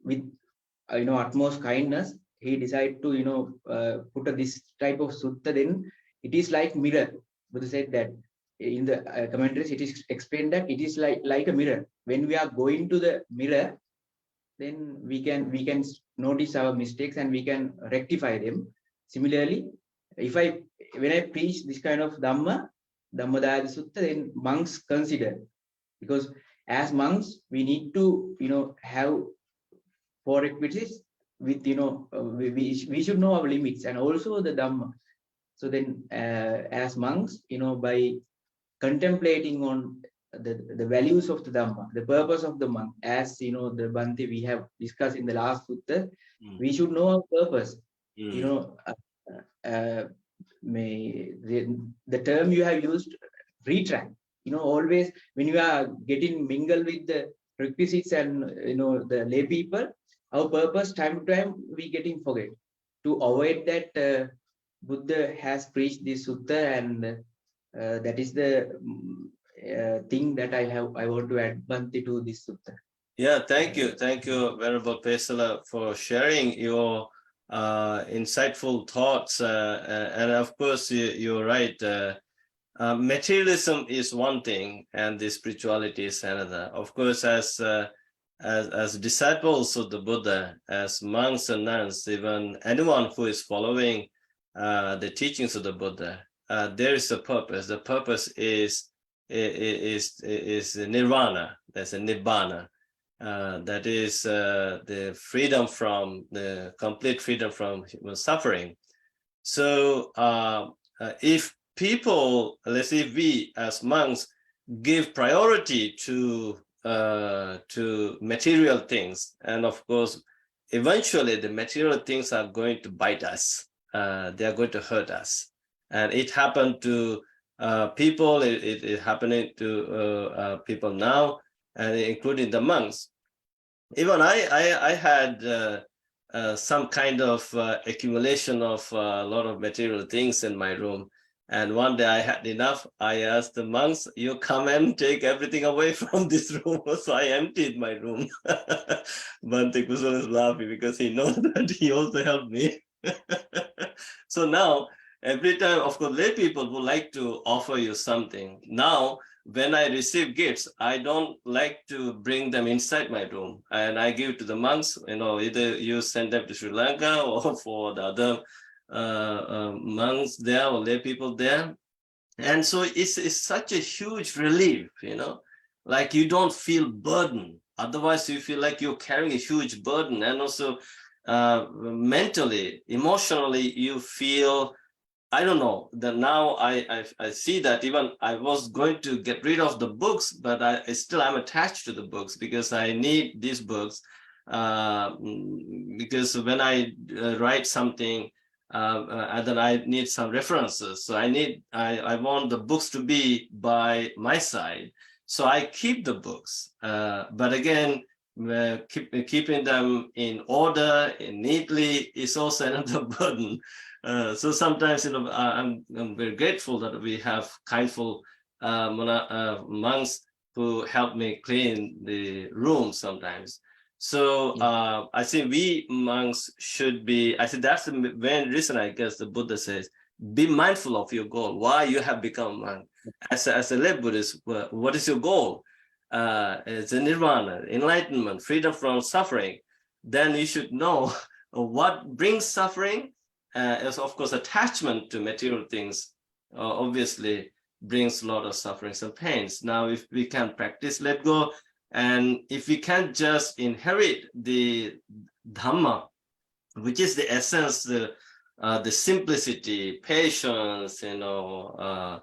with utmost kindness, he decided to, put this type of sutta. Then it is like mirror. Buddha said that in the commentaries, it is explained that it is like a mirror. When we are going to the mirror, then we can notice our mistakes and we can rectify them. Similarly, when I preach this kind of Dhamma, Dhammadāyāda Sutta, then monks consider, because as monks we need to have four requisites with we should know our limits and also the Dhamma. So then as monks, by contemplating on the values of the Dhamma, the purpose of the monk, as the Bhante we have discussed in the last sutta, we should know our purpose. The term you have used, retract, always when you are getting mingled with the requisites and the lay people, our purpose time to time we getting forget. To avoid that, Buddha has preached this sutta, and that is the thing that I want to add, Bhante, to this sutta. Yeah, thank you, Venerable Pesala, for sharing your insightful thoughts. And of course, you're right. Materialism is one thing, and the spirituality is another. Of course, as disciples of the Buddha, as monks and nuns, even anyone who is following the teachings of the Buddha, there is a purpose. The purpose is nirvana. That's a nibbana. That is the freedom from the complete freedom from human suffering. So if people, let's say we as monks, give priority to material things, and of course, eventually the material things are going to bite us. They are going to hurt us, and it happened to people. It happening to people now, and including the monks. Even I had some kind of accumulation of a lot of material things in my room. And one day I had enough. I asked the monks, you come and take everything away from this room. So I emptied my room. Bhante Kusala is laughing because he knows that he also helped me. So now, every time, of course, lay people would like to offer you something. Now, when I receive gifts, I don't like to bring them inside my room, and I give to the monks. Either you send them to Sri Lanka or for the other monks there or lay people there. And so it's such a huge relief, like you don't feel burdened. Otherwise, you feel like you're carrying a huge burden, and also mentally, emotionally, you feel. I don't know, that now I see that even I was going to get rid of the books, but I still am attached to the books because I need these books. Because when I write something, and then I need some references. So I want the books to be by my side. So I keep the books. But again, keeping them in order and neatly is also another burden. So sometimes, I'm very grateful that we have kindful monks who help me clean the room sometimes. So I think we monks should be, I think that's the main reason, I guess, the Buddha says, be mindful of your goal, why you have become a monk. As a lay Buddhist, what is your goal? It's a nirvana, enlightenment, freedom from suffering. Then you should know what brings suffering. Is of course attachment to material things, obviously brings a lot of sufferings and pains. Now, if we can practice let go, and if we can just inherit the Dhamma, which is the essence, the simplicity, patience, no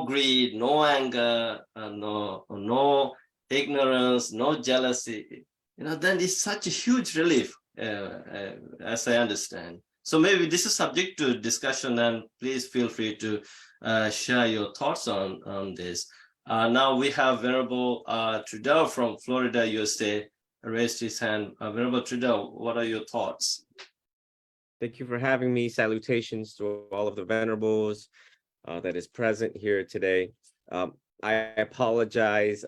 greed, no anger, no ignorance, no jealousy, then it's such a huge relief, as I understand. So maybe this is subject to discussion, and please feel free to share your thoughts on this. Now we have Venerable Trudeau from Florida, USA, raised his hand. Venerable Trudeau, what are your thoughts? Thank you for having me. Salutations to all of the venerables that is present here today. I apologize.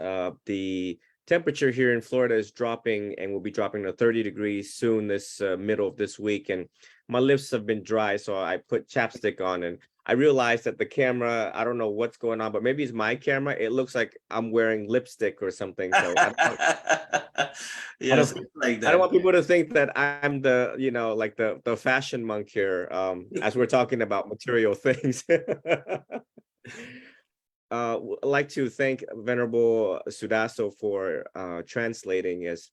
The temperature here in Florida is dropping and will be dropping to 30 degrees soon this middle of this week. And my lips have been dry, so I put chapstick on, and I realized that the camera, I don't know what's going on, but maybe it's my camera. It looks like I'm wearing lipstick or something. So yes, like that. I don't want people to think that I'm the, like the fashion monk here, as we're talking about material things. I'd like to thank Venerable Sudaso for translating, as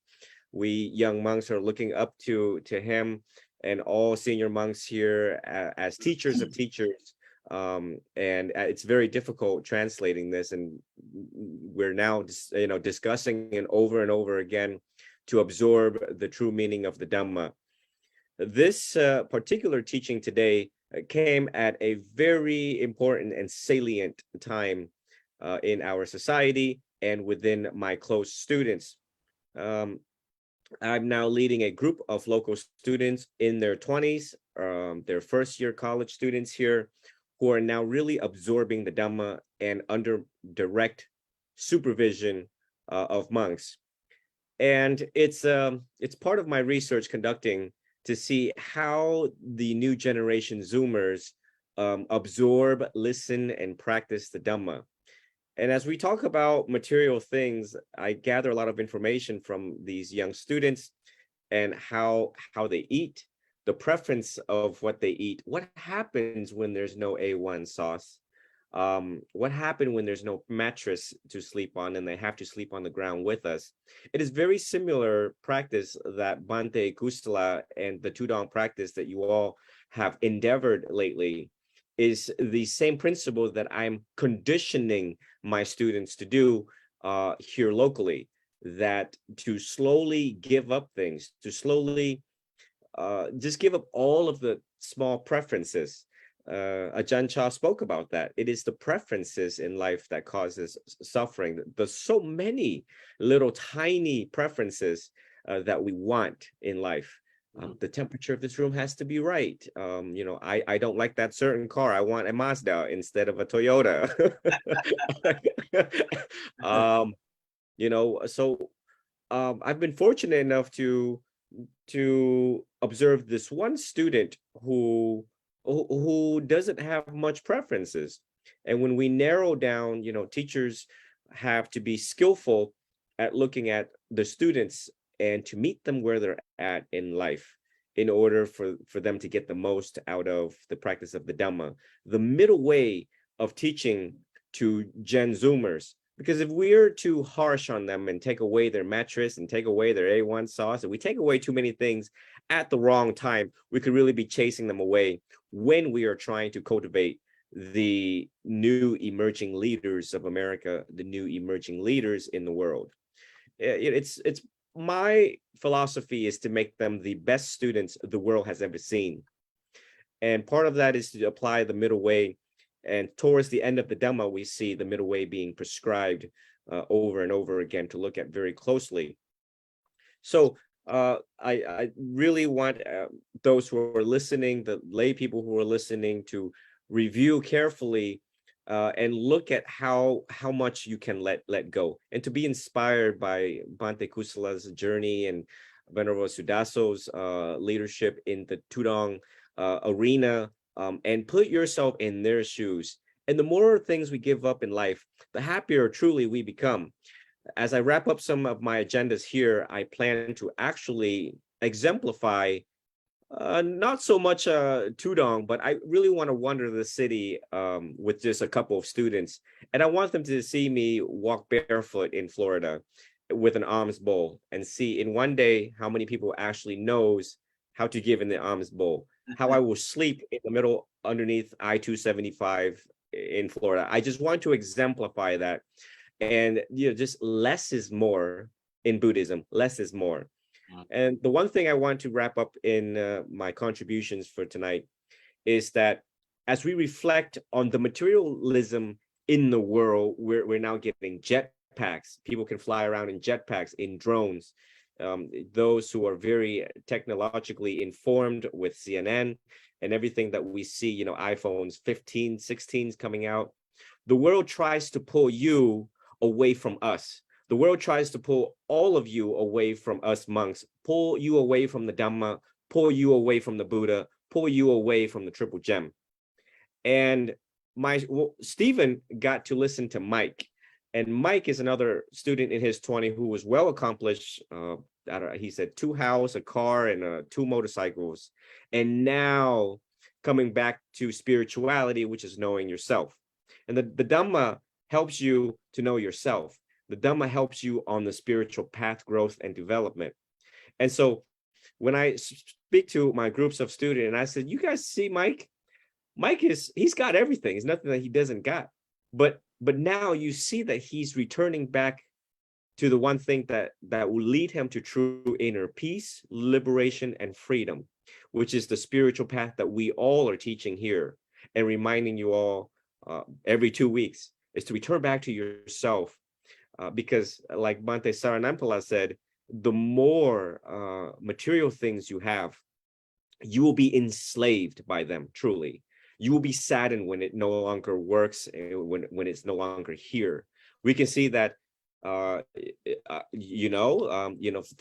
we young monks are looking up to him and all senior monks here as teachers of teachers. And it's very difficult translating this, and we're now discussing it over and over again to absorb the true meaning of the Dhamma. This particular teaching today came at a very important and salient time in our society and within my close students. I'm now leading a group of local students in their 20s, their first year college students here, who are now really absorbing the Dhamma and under direct supervision of monks. And it's part of my research conducting to see how the new generation Zoomers absorb, listen, and practice the Dhamma. And as we talk about material things, I gather a lot of information from these young students and how they eat, the preference of what they eat, what happens when there's no A1 sauce, what happened when there's no mattress to sleep on and they have to sleep on the ground with us. It is very similar practice that Bhante Kusala and the Tudong practice that you all have endeavored lately is the same principle that I'm conditioning my students to do here locally, that to slowly give up things, to slowly just give up all of the small preferences. Ajahn Chah spoke about that. It is the preferences in life that causes suffering. There's so many little tiny preferences that we want in life. The temperature of this room has to be right. I don't like that certain car. I want a Mazda instead of a Toyota. So I've been fortunate enough to observe this one student who doesn't have much preferences. And when we narrow down, teachers have to be skillful at looking at the students and to meet them where they're at in life in order for them to get the most out of the practice of the Dhamma. The middle way of teaching to Gen Zoomers, because if we're too harsh on them and take away their mattress and take away their A1 sauce, and we take away too many things at the wrong time, we could really be chasing them away when we are trying to cultivate the new emerging leaders of America, the new emerging leaders in the world. It's my philosophy is to make them the best students the world has ever seen. And part of that is to apply the middle way. And towards the end of the Dhamma, we see the middle way being prescribed over and over again to look at very closely. So I really want those who are listening, the lay people who are listening, to review carefully and look at how much you can let go, and to be inspired by Bhante Kusala's journey and Venerable Sudaso's leadership in the Tudong arena, and put yourself in their shoes. And the more things we give up in life, the happier truly we become. As I wrap up some of my agendas here, I plan to actually exemplify not so much Tudong, but I really want to wander the city with just a couple of students. And I want them to see me walk barefoot in Florida with an alms bowl, and see in one day how many people actually knows how to give in the alms bowl, how I will sleep in the middle underneath I-275 in Florida. I just want to exemplify that. And just less is more in Buddhism. Less is more. And the one thing I want to wrap up in my contributions for tonight is that as we reflect on the materialism in the world, we're now getting jetpacks. People can fly around in jetpacks, in drones. Those who are very technologically informed with CNN and everything that we see, iPhones 15, 16s coming out. The world tries to pull you away from us. The world tries to pull all of you away from us monks, pull you away from the Dhamma, pull you away from the Buddha, pull you away from the Triple Gem. And Stephen got to listen to Mike. And Mike is another student in his 20s who was well accomplished. He said 2 houses, a car, and 2 motorcycles. And now coming back to spirituality, which is knowing yourself. And the Dhamma helps you to know yourself. The Dhamma helps you on the spiritual path, growth, and development. And so when I speak to my groups of students, and I said, you guys see Mike? He's got everything. There's nothing that he doesn't got. But now you see that he's returning back to the one thing that will lead him to true inner peace, liberation, and freedom, which is the spiritual path that we all are teaching here and reminding you all every 2 weeks, is to return back to yourself. Because like Bhante Saranampala said, the more material things you have, you will be enslaved by them, truly. You will be saddened when it no longer works, when it's no longer here. We can see that, for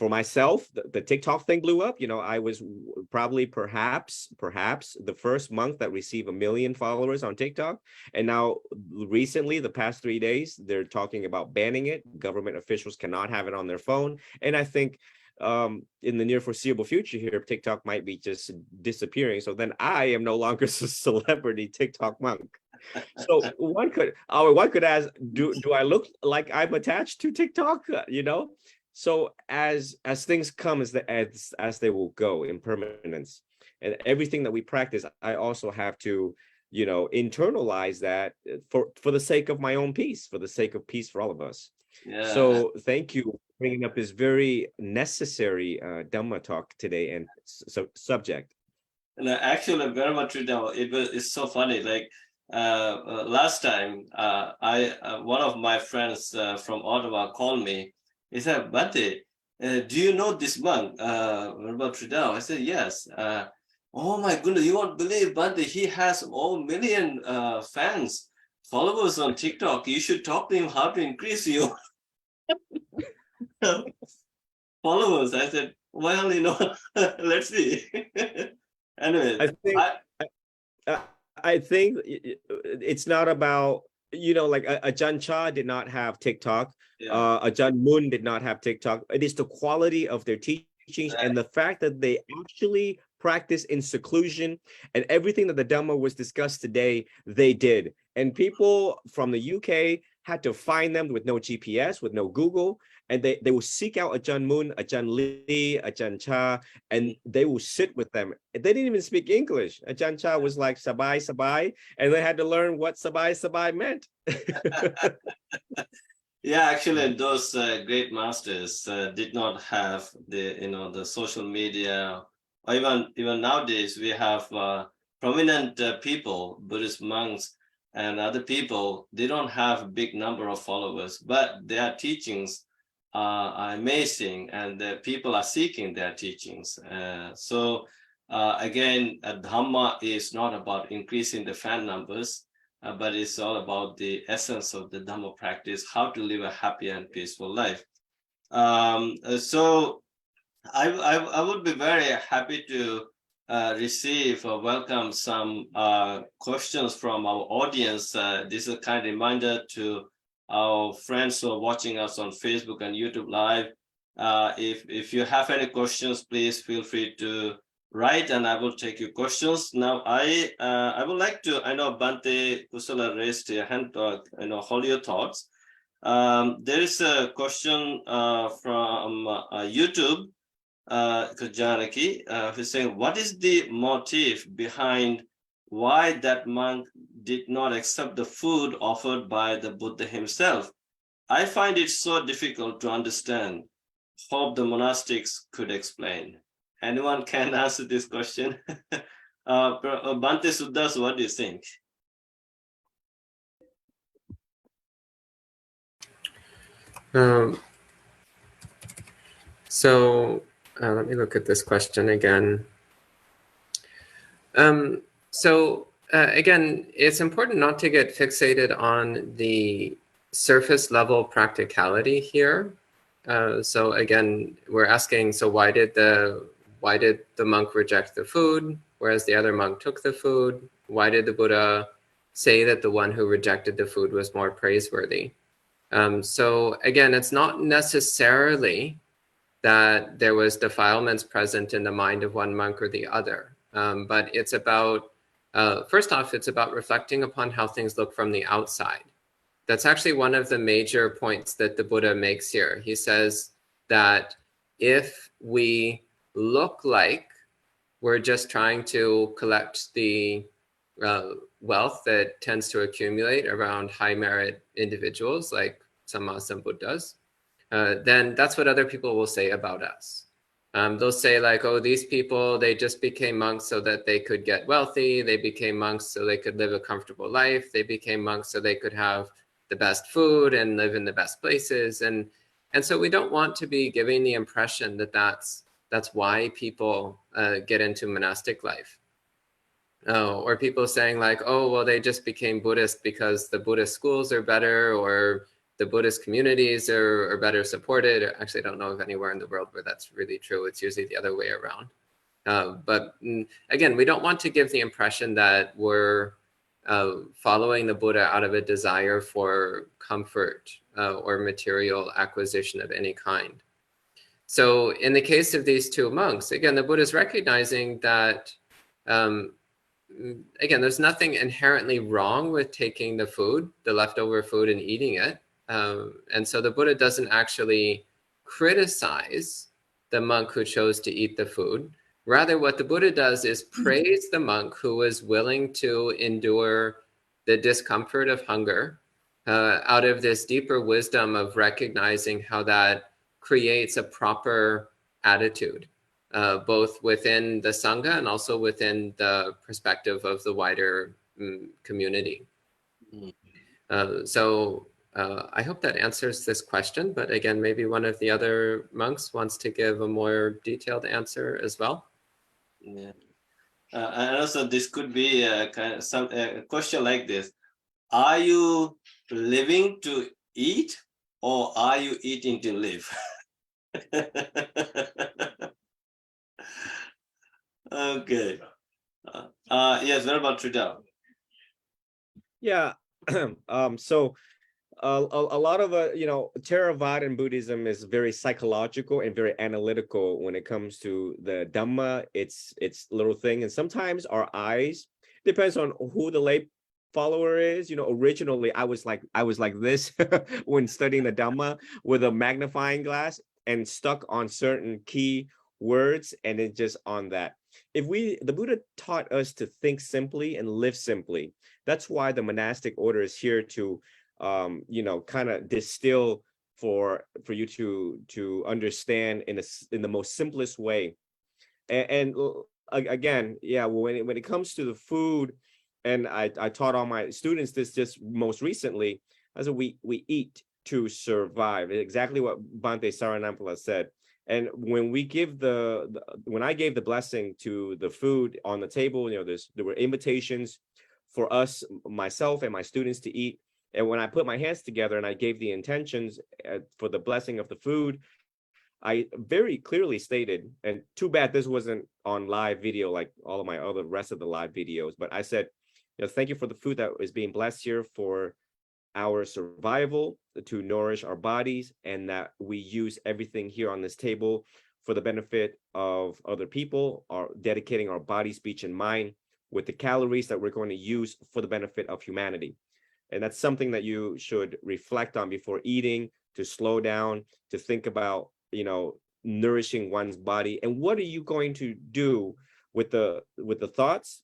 myself, the TikTok thing blew up. I was probably perhaps the first monk that received 1 million followers on TikTok. And now recently, the past 3 days, they're talking about banning it. Government officials cannot have it on their phone. And I think in the near foreseeable future here, TikTok might be just disappearing. So then I am no longer a celebrity TikTok monk. So one could ask, do I look like I'm attached to TikTok? So as things come, as they will go, impermanence, and everything that we practice, I also have to internalize that for the sake of my own peace, for the sake of peace for all of us. Yeah. So thank you for bringing up this very necessary Dhamma talk today and subject. And actually, very much it's so funny. Like last time, one of my friends from Ottawa called me. He said, "Bhante, do you know this monk, Venerable Tridao?" I said, "Yes." Oh my goodness, you won't believe, Bhante, he has 1 million followers on TikTok. You should talk to him how to increase your followers. I said, well, let's see. Anyway, I think it's not about, like Ajahn Chah did not have TikTok. yeah. Ajahn Mun did not have TikTok. It is the quality of their teachings and the fact that they actually practice in seclusion, and everything that the Dhamma was discussed today, they did. And people from the UK had to find them with no GPS, with no Google, and they will seek out Ajahn Mun, Ajahn Lee, Ajahn Chah, and they will sit with them. They didn't even speak English. Ajahn Chah was like sabai sabai, and they had to learn what sabai sabai meant. Yeah, actually, those great masters did not have the social media. Or even nowadays, we have prominent people, Buddhist monks and other people. They don't have a big number of followers, but their teachings are amazing, and the people are seeking their teachings. So again, Dhamma is not about increasing the fan numbers. but it's all about the essence of the Dhamma practice, how to live a happy and peaceful life. So I would be very happy to receive or welcome some questions from our audience. This is a kind reminder to our friends who are watching us on Facebook and YouTube Live. If you have any questions, please feel free to write, and I will take your questions. Now, I would like to. I know Bhante Kusala raised your hand. Hold your thoughts. There is a question from YouTube. Janaki, who's saying, what is the motive behind why that monk did not accept the food offered by the Buddha himself? I find it so difficult to understand. Hope the monastics could explain. Anyone can answer this question? Bhante Suddhas, what do you think? Let me look at this question again. Again, it's important not to get fixated on the surface level practicality here. So again, we're asking, so why did the monk reject the food, whereas the other monk took the food? Why did the Buddha say that the one who rejected the food was more praiseworthy? So again, it's not necessarily that there was defilements present in the mind of one monk or the other, but it's about, first off, it's about reflecting upon how things look from the outside. That's actually one of the major points that the Buddha makes here. He says that if we look like we're just trying to collect the wealth that tends to accumulate around high merit individuals like Sammasambuddhas, then that's what other people will say about us. They'll say like, oh, these people, they just became monks so that they could get wealthy. They became monks so they could live a comfortable life. They became monks so they could have the best food and live in the best places. And so we don't want to be giving the impression that that's why people get into monastic life. Or people saying like, oh, well, they just became Buddhist because the Buddhist schools are better, or the Buddhist communities are better supported. Actually, I don't know of anywhere in the world where that's really true. It's usually the other way around. But again, we don't want to give the impression that we're following the Buddha out of a desire for comfort or material acquisition of any kind. So in the case of these two monks, again, the Buddha is recognizing that, again, there's nothing inherently wrong with taking the food, the leftover food, and eating it. And so the Buddha doesn't actually criticize the monk who chose to eat the food. Rather, what the Buddha does is praise the monk who was willing to endure the discomfort of hunger out of this deeper wisdom of recognizing how that creates a proper attitude, both within the Sangha and also within the perspective of the wider community. So I hope that answers this question, but again, maybe one of the other monks wants to give a more detailed answer as well. Yeah, and also this could be a question like this: are you living to eat, or are you eating to live? Okay. Yes, what about Tridao? Yeah. So a lot of Theravada Buddhism is very psychological and very analytical when it comes to the Dhamma, its little thing. And sometimes our eyes, depends on who the lay follower is. Originally I was like this when studying the Dhamma with a magnifying glass and stuck on certain key words, and then just on that. The Buddha taught us to think simply and live simply. That's why the monastic order is here to kind of distill for you to understand in the most simplest way. And again, yeah, when it comes to the food, and I taught all my students this just most recently. I said we eat to survive. Exactly what Bhante Saranampala said. And when we give when I gave the blessing to the food on the table, there were invitations for us, myself and my students to eat. And when I put my hands together and I gave the intentions for the blessing of the food, I very clearly stated, and too bad this wasn't on live video like all of my other rest of the live videos, but I said, thank you for the food that is being blessed here for our survival, to nourish our bodies, and that we use everything here on this table for the benefit of other people, are dedicating our body, speech, and mind with the calories that we're going to use for the benefit of humanity. And that's something that you should reflect on before eating, to slow down, to think about, nourishing one's body. And what are you going to do with the thoughts,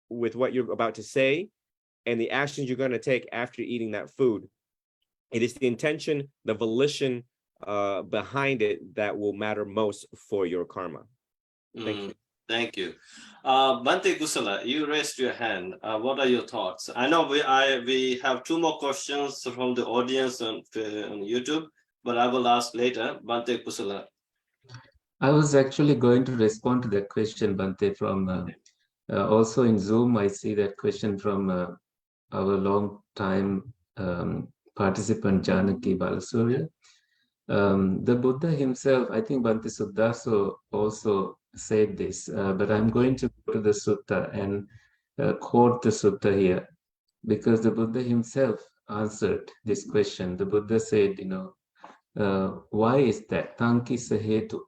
with what you're about to say, and the actions you're going to take after eating that food? It is the intention, the volition behind it that will matter most for your karma. Thank you. Thank you. Bhante Kusala, you raised your hand. What are your thoughts? I know we have two more questions from the audience on YouTube, but I will ask later. Bhante Kusala. I was actually going to respond to that question, Bhante, from also in Zoom. I see that question from our long time participant, Janaki Balasurya. The Buddha himself, I think Bhante Sudaso also said this, but I'm going to go to the sutta and quote the sutta here, because the Buddha himself answered this question. The Buddha said, why is that? Tanki sahetu.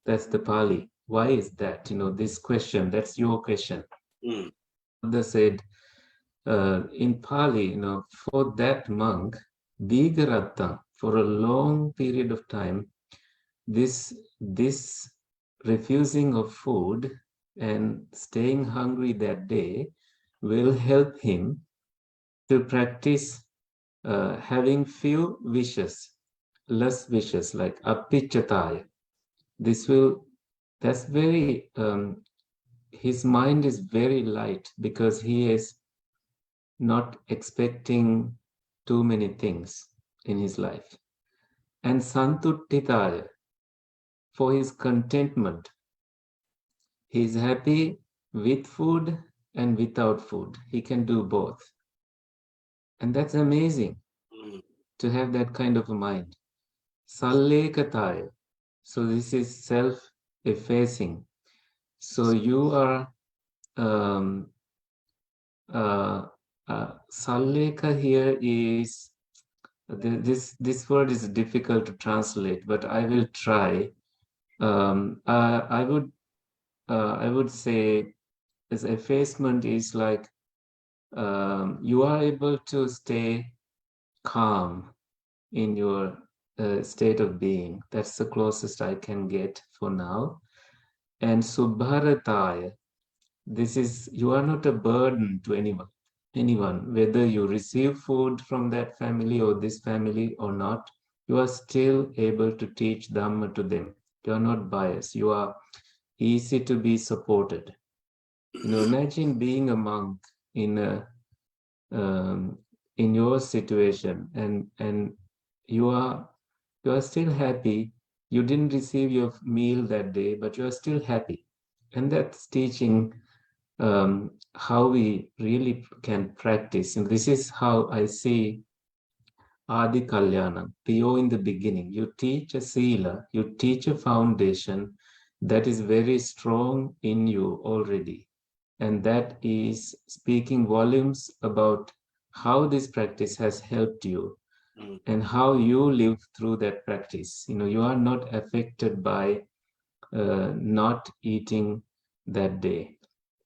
That's the Pali. Why is that? This question, that's your question. Buddha said, in Pali, for that monk, Digaratta, for a long period of time, this refusing of food and staying hungry that day will help him to practice having few wishes, less wishes, like apichataya. That's very, his mind is very light because he is not expecting too many things in his life. And santuttitaya, for his contentment. He is happy with food and without food. He can do both. And that's amazing to have that kind of a mind. Sallekataya, so this is self-effacing. So you are, salleka here is, this word is difficult to translate, but I will try. I would say this effacement is like you are able to stay calm in your state of being. That's the closest I can get for now. And subharataya, this is, you are not a burden to anyone, whether you receive food from that family or this family or not, you are still able to teach Dhamma to them. You are not biased. You are easy to be supported. Imagine being a monk in your situation, and you are still happy. You didn't receive your meal that day, but you are still happy. And that's teaching how we really can practice. And this is how I see Adi Kalyana, Pio in the beginning. You teach a sila, you teach a foundation that is very strong in you already. And that is speaking volumes about how this practice has helped you and how you live through that practice. You are not affected by not eating that day.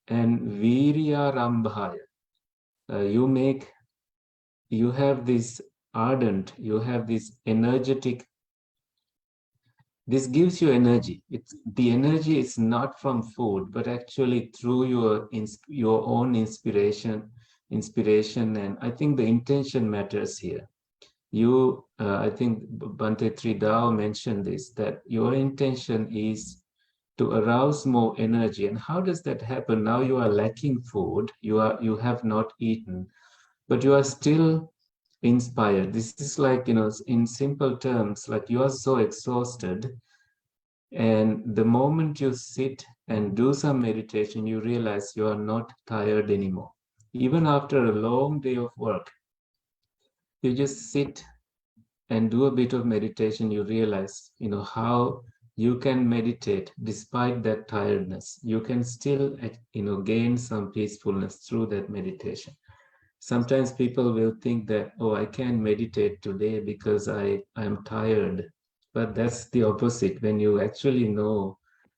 And Virya Rambhaya, you have this ardent, you have this energetic, this gives you energy. The energy is not from food, but actually through your own inspiration, and I think the intention matters here. I think Bhante Tridao mentioned this, that your intention is to arouse more energy. And how does that happen? Now you are lacking food, you have not eaten, but you are still inspired. This is like, in simple terms, like you are so exhausted, and the moment you sit and do some meditation, you realize you are not tired anymore. even after a long day of work, you just sit and do a bit of meditation, you realize, how you can meditate despite that tiredness. You can still, gain some peacefulness through that meditation. Sometimes people will think that, oh, I can't meditate today because I am tired. But that's the opposite. When you actually know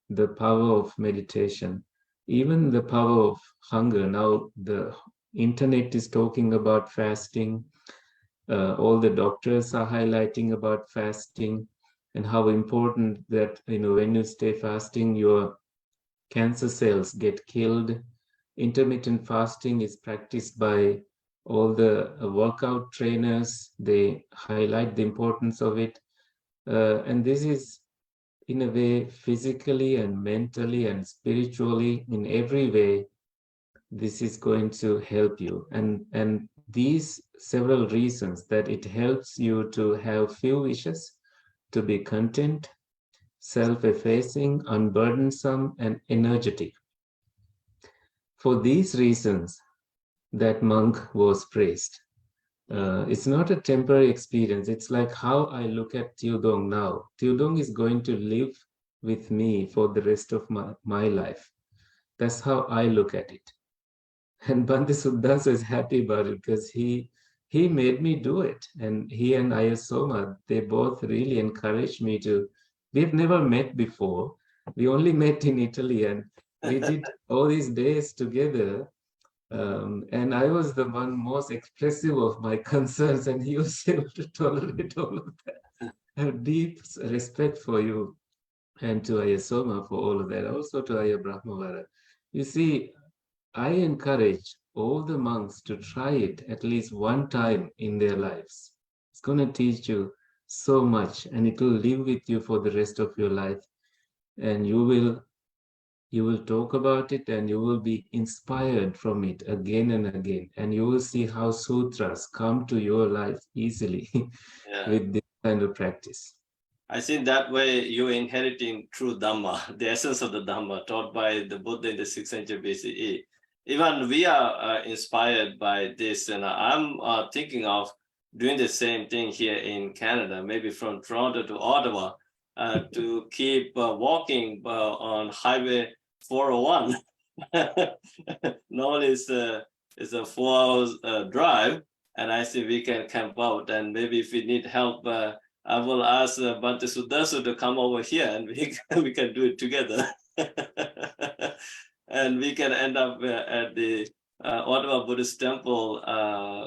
the power of meditation, even the power of hunger. Now, the internet is talking about fasting. All the doctors are highlighting about fasting and how important that, when you stay fasting, your cancer cells get killed. Intermittent fasting is practiced by all the workout trainers. They highlight the importance of it. And this is, in a way, physically and mentally and spiritually, in every way, this is going to help you. And these several reasons that it helps you to have few wishes, to be content, self-effacing, unburdensome, and energetic. For these reasons, that monk was praised. It's not a temporary experience. It's like how I look at Theodong now. Theodong is going to live with me for the rest of my life. That's how I look at it. And Bhante Suddhasa is happy about it because he made me do it. And he and Ayasoma, they both really encouraged me to. We've never met before. We only met in Italy, and we did all these days together. And I was the one most expressive of my concerns, and he was able to tolerate all of that. I have deep respect for you and to Ayasoma for all of that, also to Aya Brahmavara. You see, I encourage all the monks to try it at least one time in their lives. It's going to teach you so much, and it will live with you for the rest of your life. And you will talk about it, and you will be inspired from it again and again. And you will see how sutras come to your life easily with this kind of practice. I think that way you're inheriting true Dhamma, the essence of the Dhamma taught by the Buddha in the 6th century BCE. Even we are inspired by this, and I'm thinking of doing the same thing here in Canada, maybe from Toronto to Ottawa, to keep walking on Highway 401. Normally it's a 4 hours drive, and I think we can camp out, and maybe if we need help, I will ask Bhante Suddhasa to come over here, and we can do it together. And we can end up at the Ottawa Buddhist Temple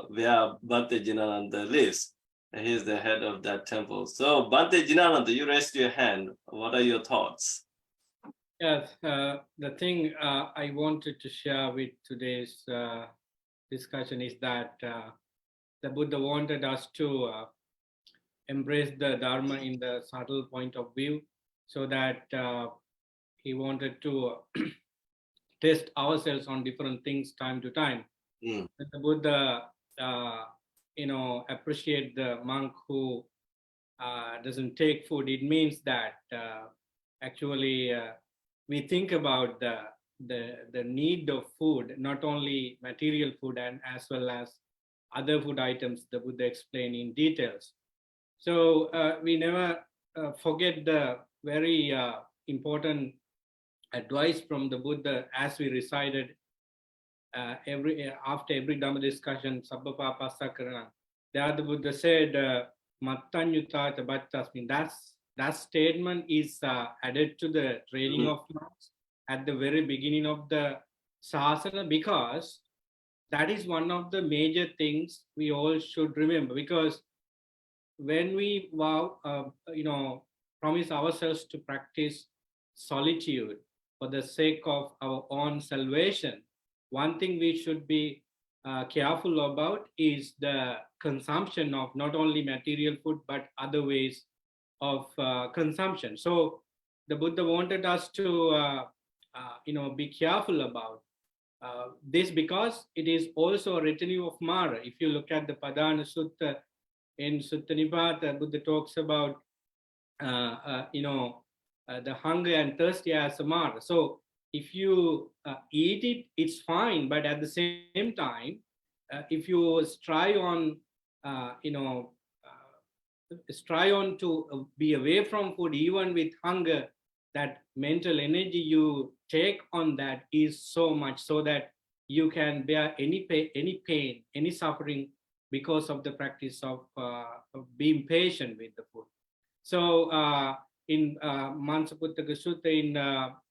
where Bhante Jinananda lives. He's the head of that temple. So Bhante Jinananda, you raised your hand. What are your thoughts? Yes, the thing I wanted to share with today's discussion is that the Buddha wanted us to embrace the Dharma in the subtle point of view, so that he wanted to test ourselves on different things time to time. The Buddha, appreciate the monk who doesn't take food. It means that actually we think about the need of food, not only material food and as well as other food items the Buddha explained in details. So we never forget the very important advice from the Buddha as we recited after every Dhamma discussion, Sabba Papasa Karana. There the Buddha said, Mattanyuta Tabhattasmin. That statement is added to the training of monks at the very beginning of the sasana, because that is one of the major things we all should remember. Because when we vow, promise ourselves to practice solitude for the sake of our own salvation, one thing we should be careful about is the consumption of not only material food but other ways of consumption. So the Buddha wanted us to be careful about this, because it is also a retinue of Mara. If you look at the Padana Sutta in Sutta Nipata, Buddha talks about the hunger and thirsty as a Mara. So if you eat it, it's fine. But at the same time, if you strive on, strive on to be away from food, even with hunger, that mental energy you take on that is so much, so that you can bear any pain, any suffering, because of the practice of being patient with the food. So in Mansaputtaka Sutta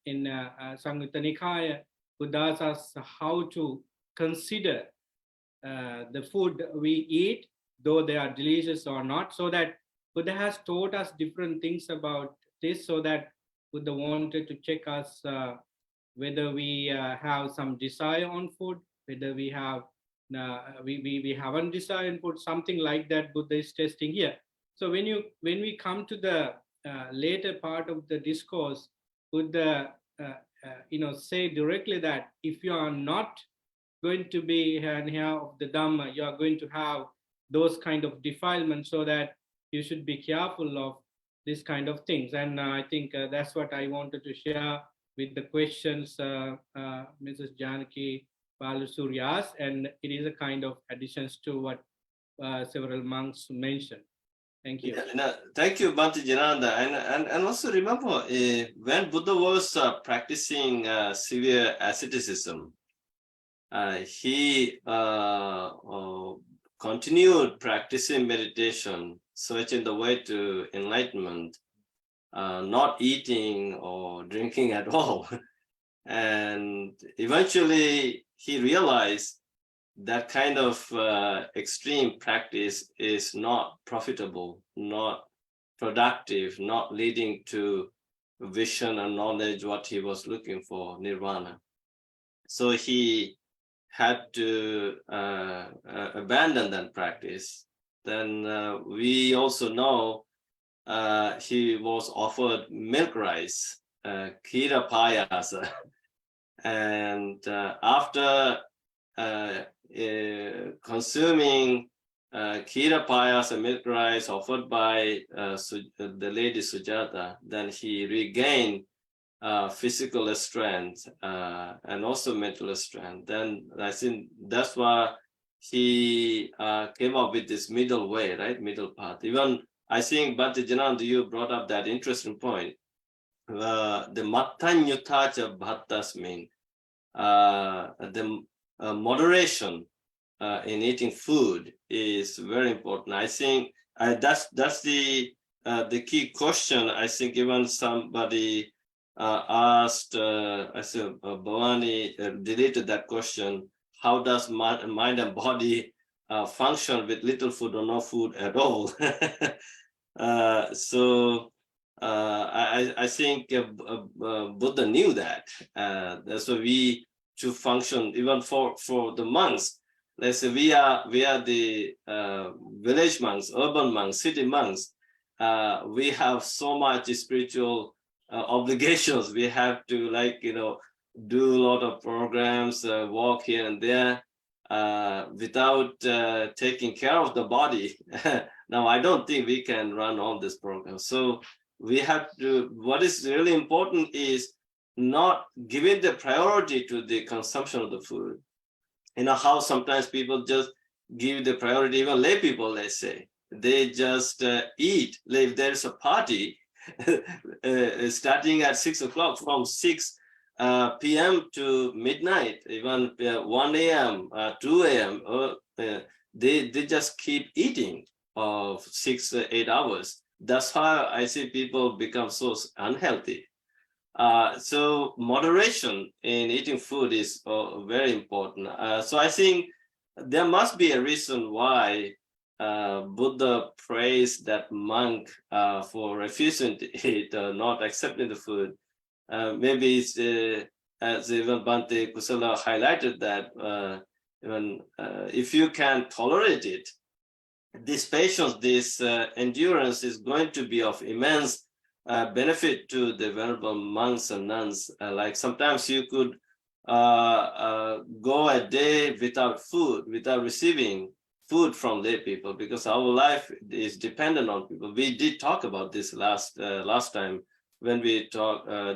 in Samyutta Nikaya, Buddha asks how to consider the food we eat, though they are delicious or not, so that Buddha has taught us different things about this, so that Buddha wanted to check us whether we have some desire on food, whether we have we haven't desire on food, something like that Buddha is testing here. So when we come to the later part of the discourse, Buddha say directly that if you are not going to be here of the Dhamma, you are going to have those kind of defilements, so that you should be careful of this kind of things. And I think that's what I wanted to share with the questions Mrs. Janaki Balasuri asked, and it is a kind of additions to what several monks mentioned. Thank you. Thank you, Bhante Jananda. And also remember, when Buddha was practicing severe asceticism, he continued practicing meditation, searching the way to enlightenment, not eating or drinking at all. And eventually he realized that kind of extreme practice is not profitable, not productive, not leading to vision and knowledge, what he was looking for, nirvana. So he had to abandon that practice. Then we also know he was offered milk rice, kira payasa. And after consuming kira payasa, milk rice offered by the lady Sujata, then he regained physical strength and also mental strength. Then I think that's why he came up with this middle way, right? Middle path. Even I think Bhante Jananda, you brought up that interesting point. The mattanyutacha bhattasmin, the moderation in eating food is very important. I think that's the key question. I think even somebody asked, I said, Bhavani deleted that question. How does mind and body function with little food or no food at all? So I think Buddha knew that. That's why we to function even for the monks. Let's say we are the village monks, urban monks, city monks. We have so much spiritual obligations. We have to do a lot of programs, walk here and there without taking care of the body. Now, I don't think we can run all this program. So we have to, what is really important is not giving the priority to the consumption of the food. You know how sometimes people just give the priority, even lay people, let's say, they just eat. If there's a party starting at 6 o'clock, from 6 p.m. to midnight, even 1 a.m., 2 a.m., they just keep eating of 6 or 8 hours. That's how I see people become so unhealthy. So moderation in eating food is very important. So I think there must be a reason why Buddha praised that monk for refusing to eat, not accepting the food. Maybe it's, as even Bhante Kusala highlighted, that even if you can tolerate it, this patience, this endurance is going to be of immense benefit to the venerable monks and nuns. Like sometimes you could go a day without food, without receiving food from lay people, because our life is dependent on people. We did talk about this last time when we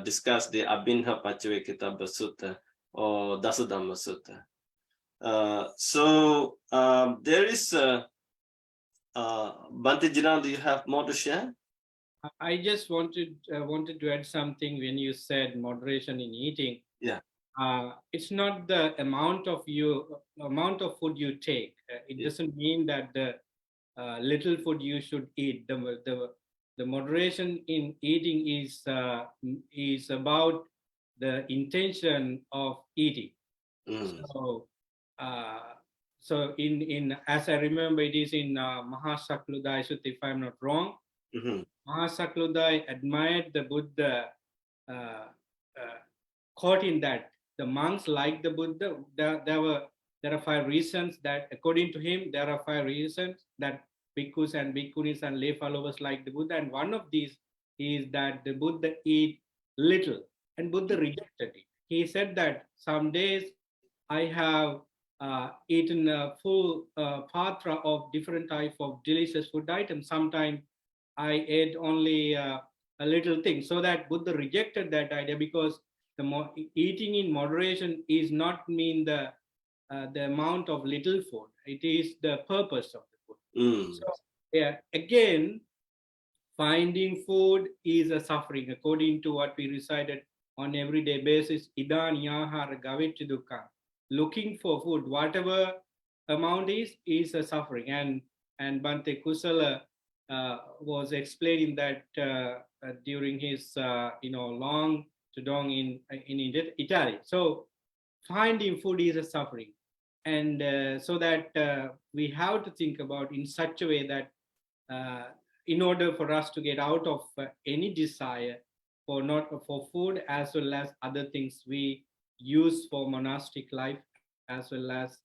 discuss the Abhinha Paccavekkitabba Sutta or Dhamma Sutta. There is Bhante Jiran, do you have more to share? I just wanted to add something when you said moderation in eating. Yeah. It's not the amount of food you take. It doesn't mean that the little food you should eat. The moderation in eating is about the intention of eating. So in as I remember, it is in Mahasakludaya Sutta, if I'm not wrong. Mahasakludaya admired the Buddha, quoting that the monks like the Buddha. There are 5 reasons that, according to him, there are 5 reasons that bhikkhus and bhikkhunis and lay followers like the Buddha, and one of these is that the Buddha eat little, and Buddha rejected it. He said that some days I have eaten a full patra of different type of delicious food items. Sometimes I ate only a little thing. So that Buddha rejected that idea, because eating in moderation is not mean the amount of little food. It is the purpose of the food. So yeah, again, finding food is a suffering, according to what we recited on everyday basis. Idani ahara gavetti dukkha. Looking for food, whatever amount is a suffering. And Bhante Kusala was explaining that during his long tudong in Italy. So finding food is a suffering, and so that we have to think about in such a way that in order for us to get out of any desire for food as well as other things we use for monastic life as well as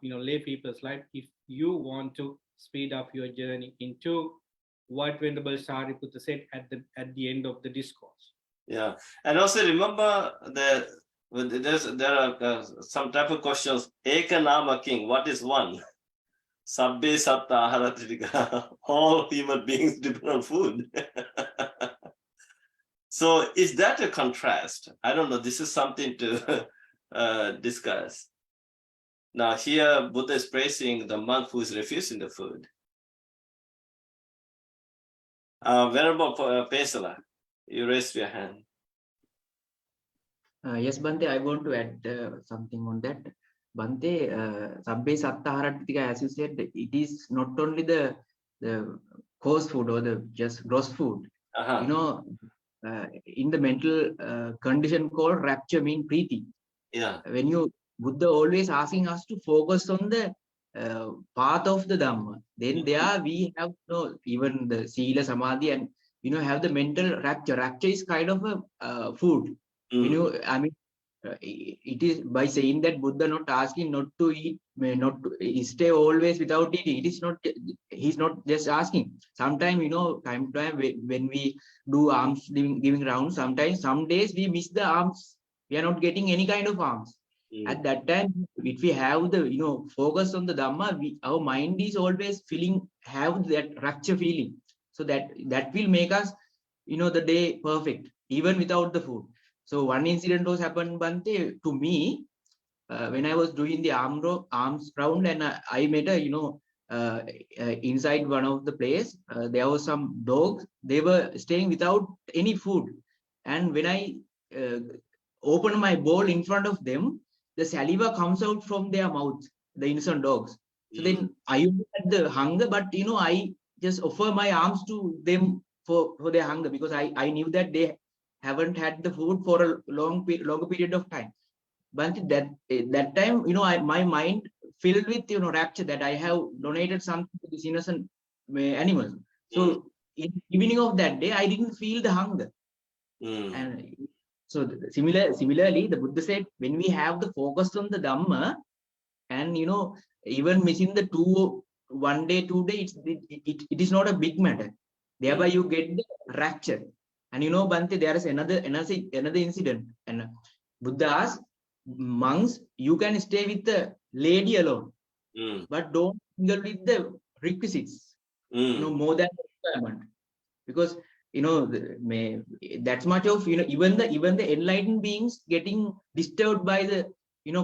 lay people's life, if you want to speed up your journey into what Venerable Sariputta said at the end of the discourse. Yeah, and also remember there are some type of questions. Eka nama king, what is one? Sabbe satta aharatrika. All human beings depend on food. So is that a contrast? I don't know. This is something to discuss. Now here Buddha is praising the monk who is refusing the food. Venerable Pesala, you raised your hand. Yes, Bhante, I want to add something on that. Bhante, Sabbe Sattaharatika, as you said, it is not only the coarse food or the just gross food. In the mental condition called rapture, mean preeti. Yeah. When Buddha always asking us to focus on the path of the Dhamma, then there we have even the Sila Samadhi and have the mental rapture. Rapture is kind of a food. It is by saying that Buddha not asking not to eat, not to stay always without eating. It is not. He's not just asking. Sometimes time to time when we do alms giving rounds, sometimes some days we miss the alms. We are not getting any kind of alms. At that time, if we have the focus on the Dhamma, our mind is always have that rapture feeling. So that will make us the day perfect even without the food. So one incident was happened, Bhante, to me when I was doing the arms round, and I met inside one of the place. There was some dogs. They were staying without any food, and when I opened my bowl in front of them, the saliva comes out from their mouth, the innocent dogs. So then I had the hunger, but I just offer my arms to them for their hunger, because I knew that they haven't had the food for a longer period of time. But that time, my mind filled with rapture that I have donated something to these innocent animals. So in the evening of that day, I didn't feel the hunger. And so similarly, the Buddha said, when we have the focus on the Dhamma, and even missing the 1 day, 2 days, it is not a big matter. Thereby you get the rapture. And Bhante, there is another incident, and Buddha asked monks, you can stay with the lady alone, but don't mingle with the requisites, more than the requirement, because that much of, even the enlightened beings getting disturbed by the,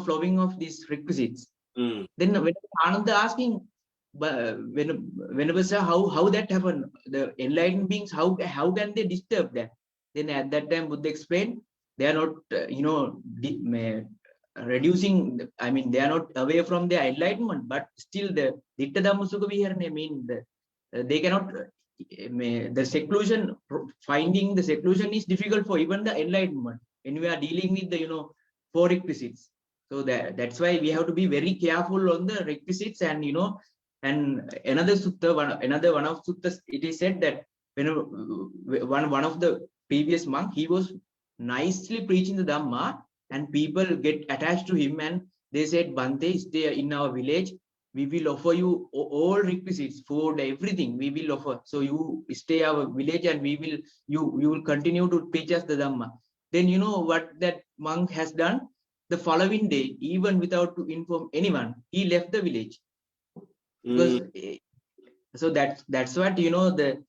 flowing of these requisites. Mm. Then when Ananda asking, whenever sir, how that happened, the enlightened beings, how can they disturb that? Then at that time Buddha explained, they are not, reducing, I mean, they are not away from their enlightenment, but still the Ditta Dhamma Sukha Viharane, mean they cannot, the seclusion, finding the seclusion is difficult for even the enlightenment when we are dealing with the, four requisites. So that's why we have to be very careful on the requisites. And and another sutta, another one of suttas, it is said that when one of the previous monk, he was nicely preaching the Dhamma, and people get attached to him, and they said, Bhante, stay in our village, we will offer you all requisites, food, everything we will offer. So you stay our village, and you will continue to preach us the Dhamma. Then you know what that monk has done? The following day, even without to inform anyone, he left the village. Because so that's what, the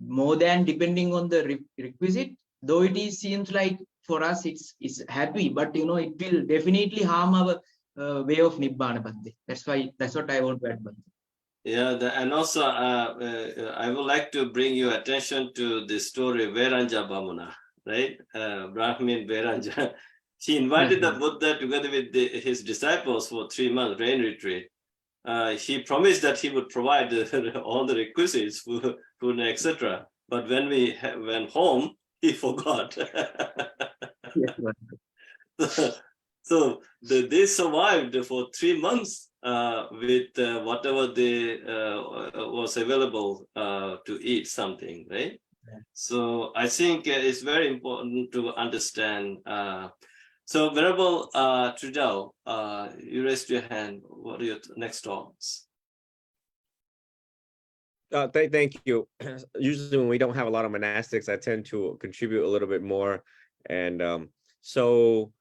more than depending on the requisite, though it seems like for us it's happy, but it will definitely harm our way of Nibbana Bhante. That's what I want to add, Bhante. Yeah, and also I would like to bring your attention to the story Veranja Bhamana, right? Brahmin Veranja. He invited the Buddha together with his disciples for 3 months rain retreat. He promised that he would provide all the requisites, food, etc. But when we went home, he forgot. So they survived for 3 months with whatever they was available to eat something, right? Yeah. So I think it's very important to understand. So Venerable Trudeau, you raised your hand. What are your next thoughts? Thank you. Usually when we don't have a lot of monastics, I tend to contribute a little bit more. And so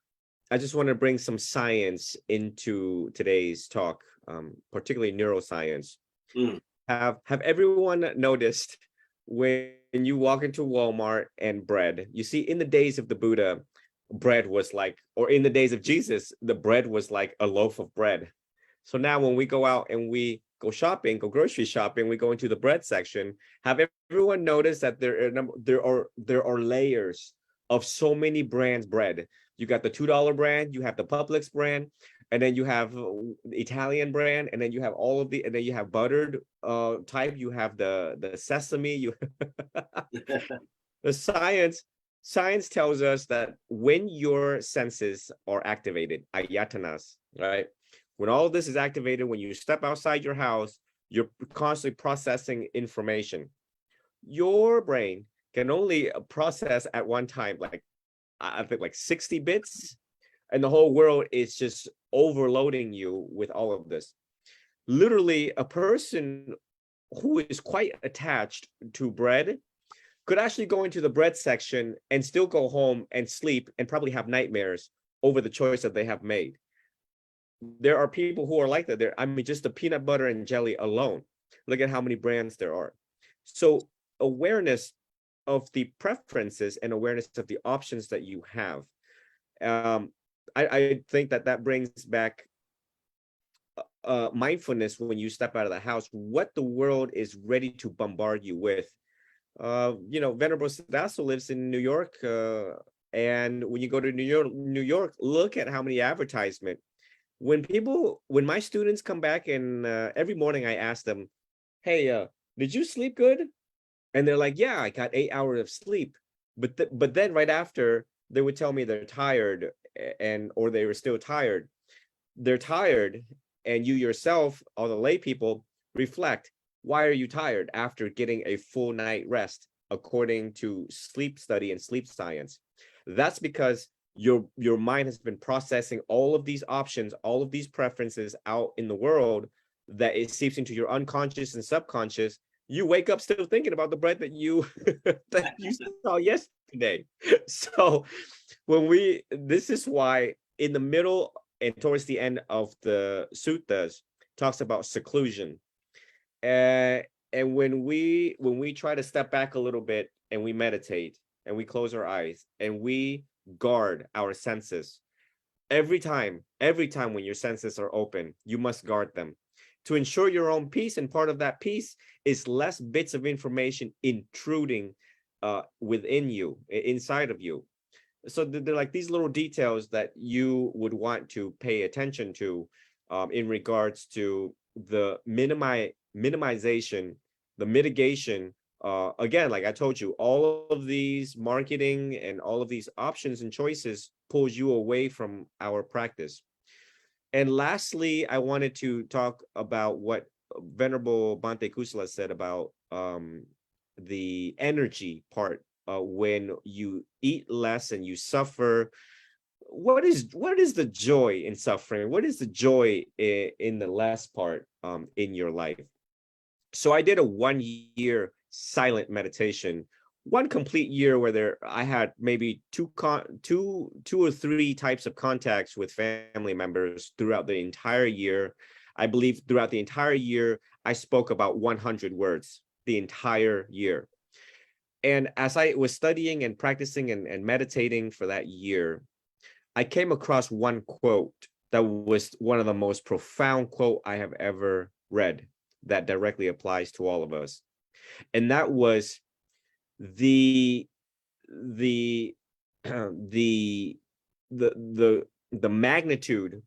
I just want to bring some science into today's talk, particularly neuroscience. Have everyone noticed when you walk into Walmart and bread, you see in the days of the Buddha, bread was like, or in the days of Jesus, the bread was like a loaf of bread. So now when we go out and we go shopping, go grocery shopping, we go into the bread section, have everyone noticed that there are layers of so many brands bread? You got the $2 brand, you have the Publix brand, and then you have Italian brand, and then you have all of the, and then you have buttered type, you have the sesame, you the science tells us that when your senses are activated, ayatanas, right? When all of this is activated, when you step outside your house, you're constantly processing information. Your brain can only process at one time, like I think like 60 bits, and the whole world is just overloading you with all of this. Literally, a person who is quite attached to bread could actually go into the bread section and still go home and sleep and probably have nightmares over the choice that they have made. There are people who are like that. I mean, just the peanut butter and jelly alone. Look at how many brands there are. So awareness of the preferences and awareness of the options that you have. I think that brings back mindfulness when you step out of the house, what the world is ready to bombard you with. Venerable Siddhasa lives in New York, and when you go to New York, look at how many advertisements. When my students come back, and every morning I ask them, hey, did you sleep good? And they're like, yeah, I got 8 hours of sleep. But then right after, they would tell me they're tired, or they were still tired. They're tired, and you yourself, all the lay people, reflect, why are you tired after getting a full night rest, according to sleep study and sleep science? That's because your mind has been processing all of these options, all of these preferences out in the world, that it seeps into your unconscious and subconscious. You wake up still thinking about the bread that you that you saw yesterday. So this is why in the middle and towards the end of the suttas talks about seclusion. And when we try to step back a little bit and we meditate and we close our eyes and we guard our senses, every time when your senses are open, you must guard them to ensure your own peace. And part of that peace is less bits of information intruding within you, inside of you. So they're like these little details that you would want to pay attention to in regards to the minimization, the mitigation. Again, like I told you, all of these marketing and all of these options and choices pulls you away from our practice. And lastly, I wanted to talk about what Venerable Bhante Kusala said about the energy part. When you eat less and you suffer, what is the joy in suffering? What is the joy in the less part in your life? So I did a 1 year silent meditation, one complete year where I had maybe two or three types of contacts with family members throughout the entire year. I believe throughout the entire year, I spoke about 100 words the entire year. And as I was studying and practicing and meditating for that year, I came across one quote that was one of the most profound quote I have ever read that directly applies to all of us. And that was the magnitude,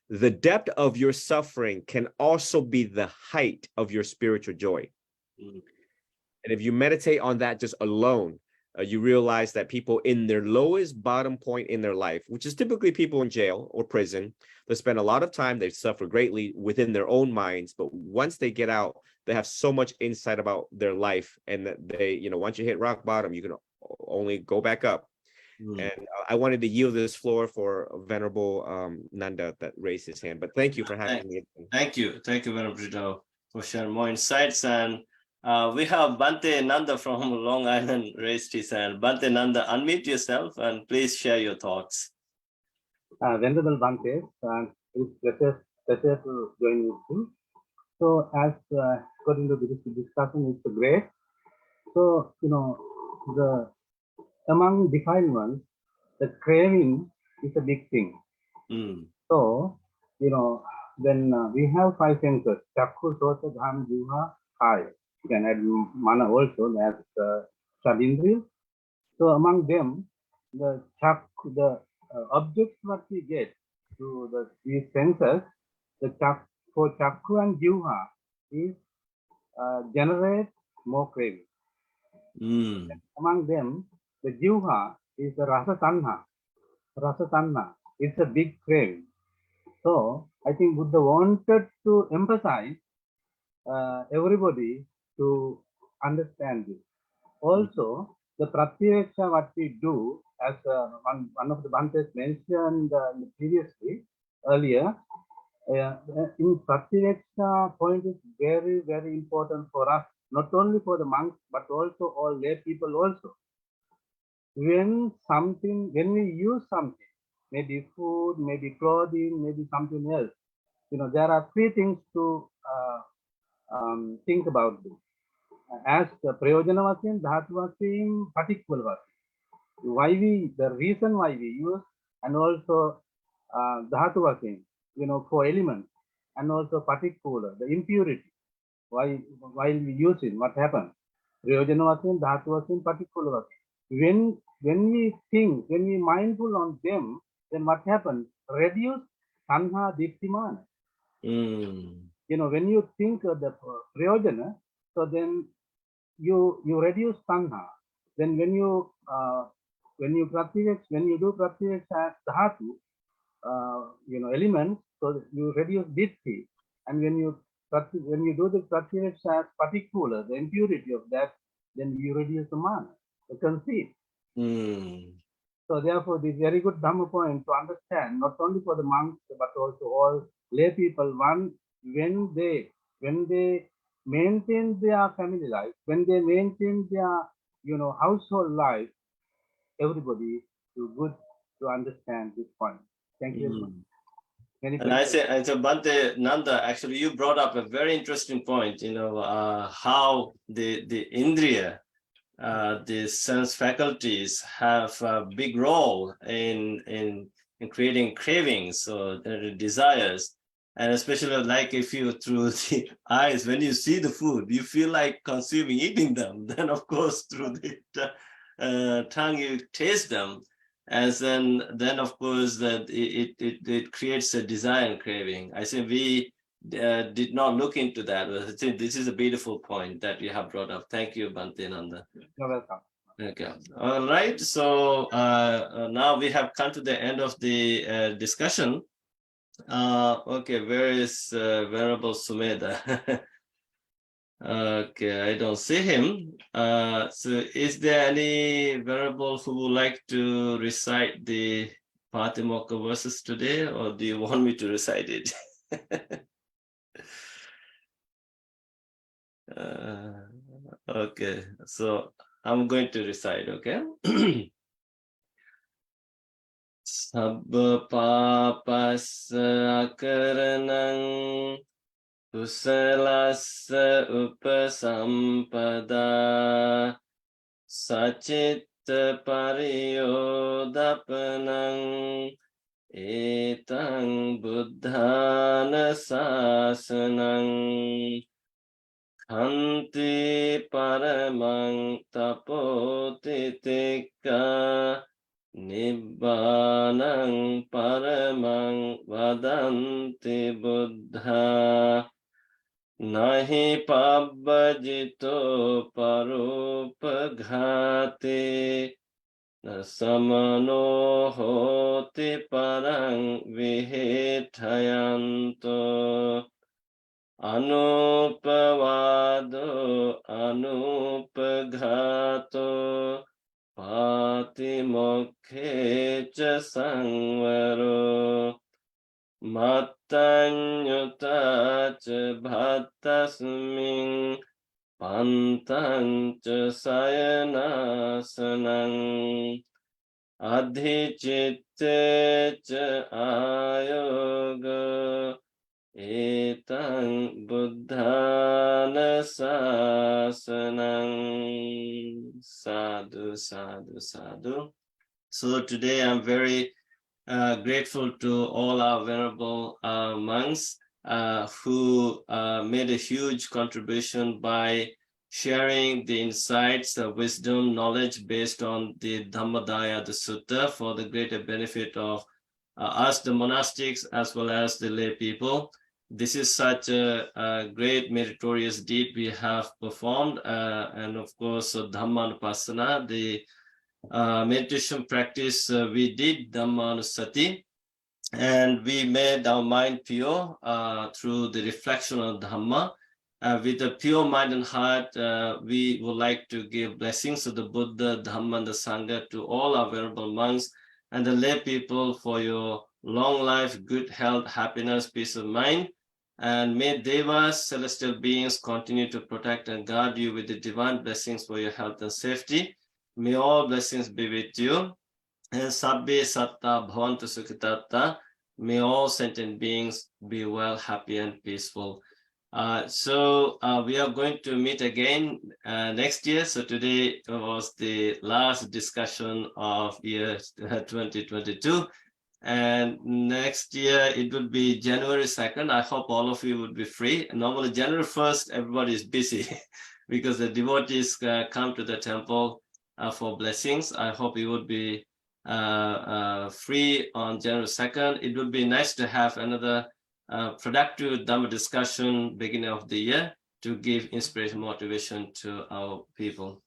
the depth of your suffering can also be the height of your spiritual joy. And if you meditate on that just alone, you realize that people in their lowest bottom point in their life, which is typically people in jail or prison, they spend a lot of time, they suffer greatly within their own minds, but once they get out, they have so much insight about their life, and that they, once you hit rock bottom, you can only go back up. And I wanted to yield this floor for Venerable Nanda that raised his hand, but thank you for having me. Thank you, Venerable, for sharing more insights. And we have Bhante Nanda from Long Island raised his hand. Bhante Nanda, unmute yourself and please share your thoughts. Venerable Bhante, it's pleasure to join with you. So as according to this discussion, it's great. So, among defined ones, the craving is a big thing. So, when we have five senses, Chakku, Sota, Dham, Jiva, Kaya. You can add Mana also as Sadindriya. So among them, the Chakku, the objects what we get to these senses, for Chakku and Jiva is generate more craving. Among them, the Jiva is the Rasa Tanha. Rasa Tanha is a big craving. So I think Buddha wanted to emphasize everybody to understand this. Also, the Pratyaksha what we do, as one of the Bhantes mentioned previously, earlier, in Pratyaksha point is very, very important for us, not only for the monks, but also all lay people also. When we use something, maybe food, maybe clothing, maybe something else, there are three things to think about this. As Prayojana Vasim, Dhatu Vasim, Patikula Vasim. The reason why we use, and also Dhatu Vasim, for elements, and also Patikula, the impurity. While we use it, what happens? Prayojana Vasim, Dhatu Vasim, Patikula Vasim. When we think, when we mindful on them, then what happens? Reduce Tanha Diptimana. When you think of the Prayojana, so then you reduce tanha. Then when you do pratyaks as dhatu, elements, so you reduce ditti. And when you do the pratyaks as particular, the impurity of that, then you reduce the mana, the conceit. So therefore, this is very good Dhamma point to understand, not only for the monks but also all lay people. When they maintain their family life, when they maintain their household life, everybody is good to understand this point. Thank you very much. And I say, Bhante Nanda, actually, you brought up a very interesting point, how the Indriya, the sense faculties have a big role in creating cravings or desires. And especially like if you, through the eyes, when you see the food, you feel like eating them. Then of course, through the tongue, you taste them. And then of course that it creates a desire and craving. I say we did not look into that. I think this is a beautiful point that you have brought up. Thank you, Bhante Nanda. You're welcome. Okay. All right. So now we have come to the end of the discussion. Okay. Where is Venerable Sumedha? Okay, I don't see him. So is there any Venerable who would like to recite the Patimokkha verses today, or do you want me to recite it? Okay, so I'm going to recite, okay? Sabba papassa akaranang Kusalassa upasampada Sacitta pariyodapanang Etang buddhana sasanang Kanti paramang tapotitika Nibbanang paramang vadanti buddha Nahi pabbajito parupaghati Nasamano hoti parang vihetayanto Anupavado anupaghato Patimokkhe cha sangvaro Mattanyuta cha bhattasmin Pantang cha sayanasanang Adhicitte cha ayoga Etang buddhana sasanang. Sadhu, sadhu, sadhu. So today I'm very grateful to all our venerable monks who made a huge contribution by sharing the insights, wisdom, knowledge based on the Dhammadāyāda Sutta for the greater benefit of us, the monastics, as well as the lay people. This is such a great meritorious deed we have performed. And of course, Dhammanupassana, the meditation practice, we did Dhammanusati, and we made our mind pure through the reflection of Dhamma. With a pure mind and heart, we would like to give blessings to the Buddha, Dhamma, and the Sangha, to all our venerable monks and the lay people for your long life, good health, happiness, peace of mind. And may Devas, celestial beings, continue to protect and guard you with the divine blessings for your health and safety. May all blessings be with you. And Sabbe Satta Bhavantu Sukhitatta. May all sentient beings be well, happy, and peaceful. So we are going to meet again next year. So today was the last discussion of year 2022. And next year it will be January 2nd. I hope all of you would be free. Normally January 1st, everybody is busy because the devotees come to the temple for blessings. I hope you would be free on January 2nd. It would be nice to have another productive Dhamma discussion beginning of the year to give inspiration, motivation to our people.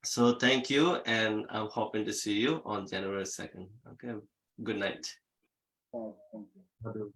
So thank you, and I'm hoping to see you on January 2nd. Okay, good night. Thank you.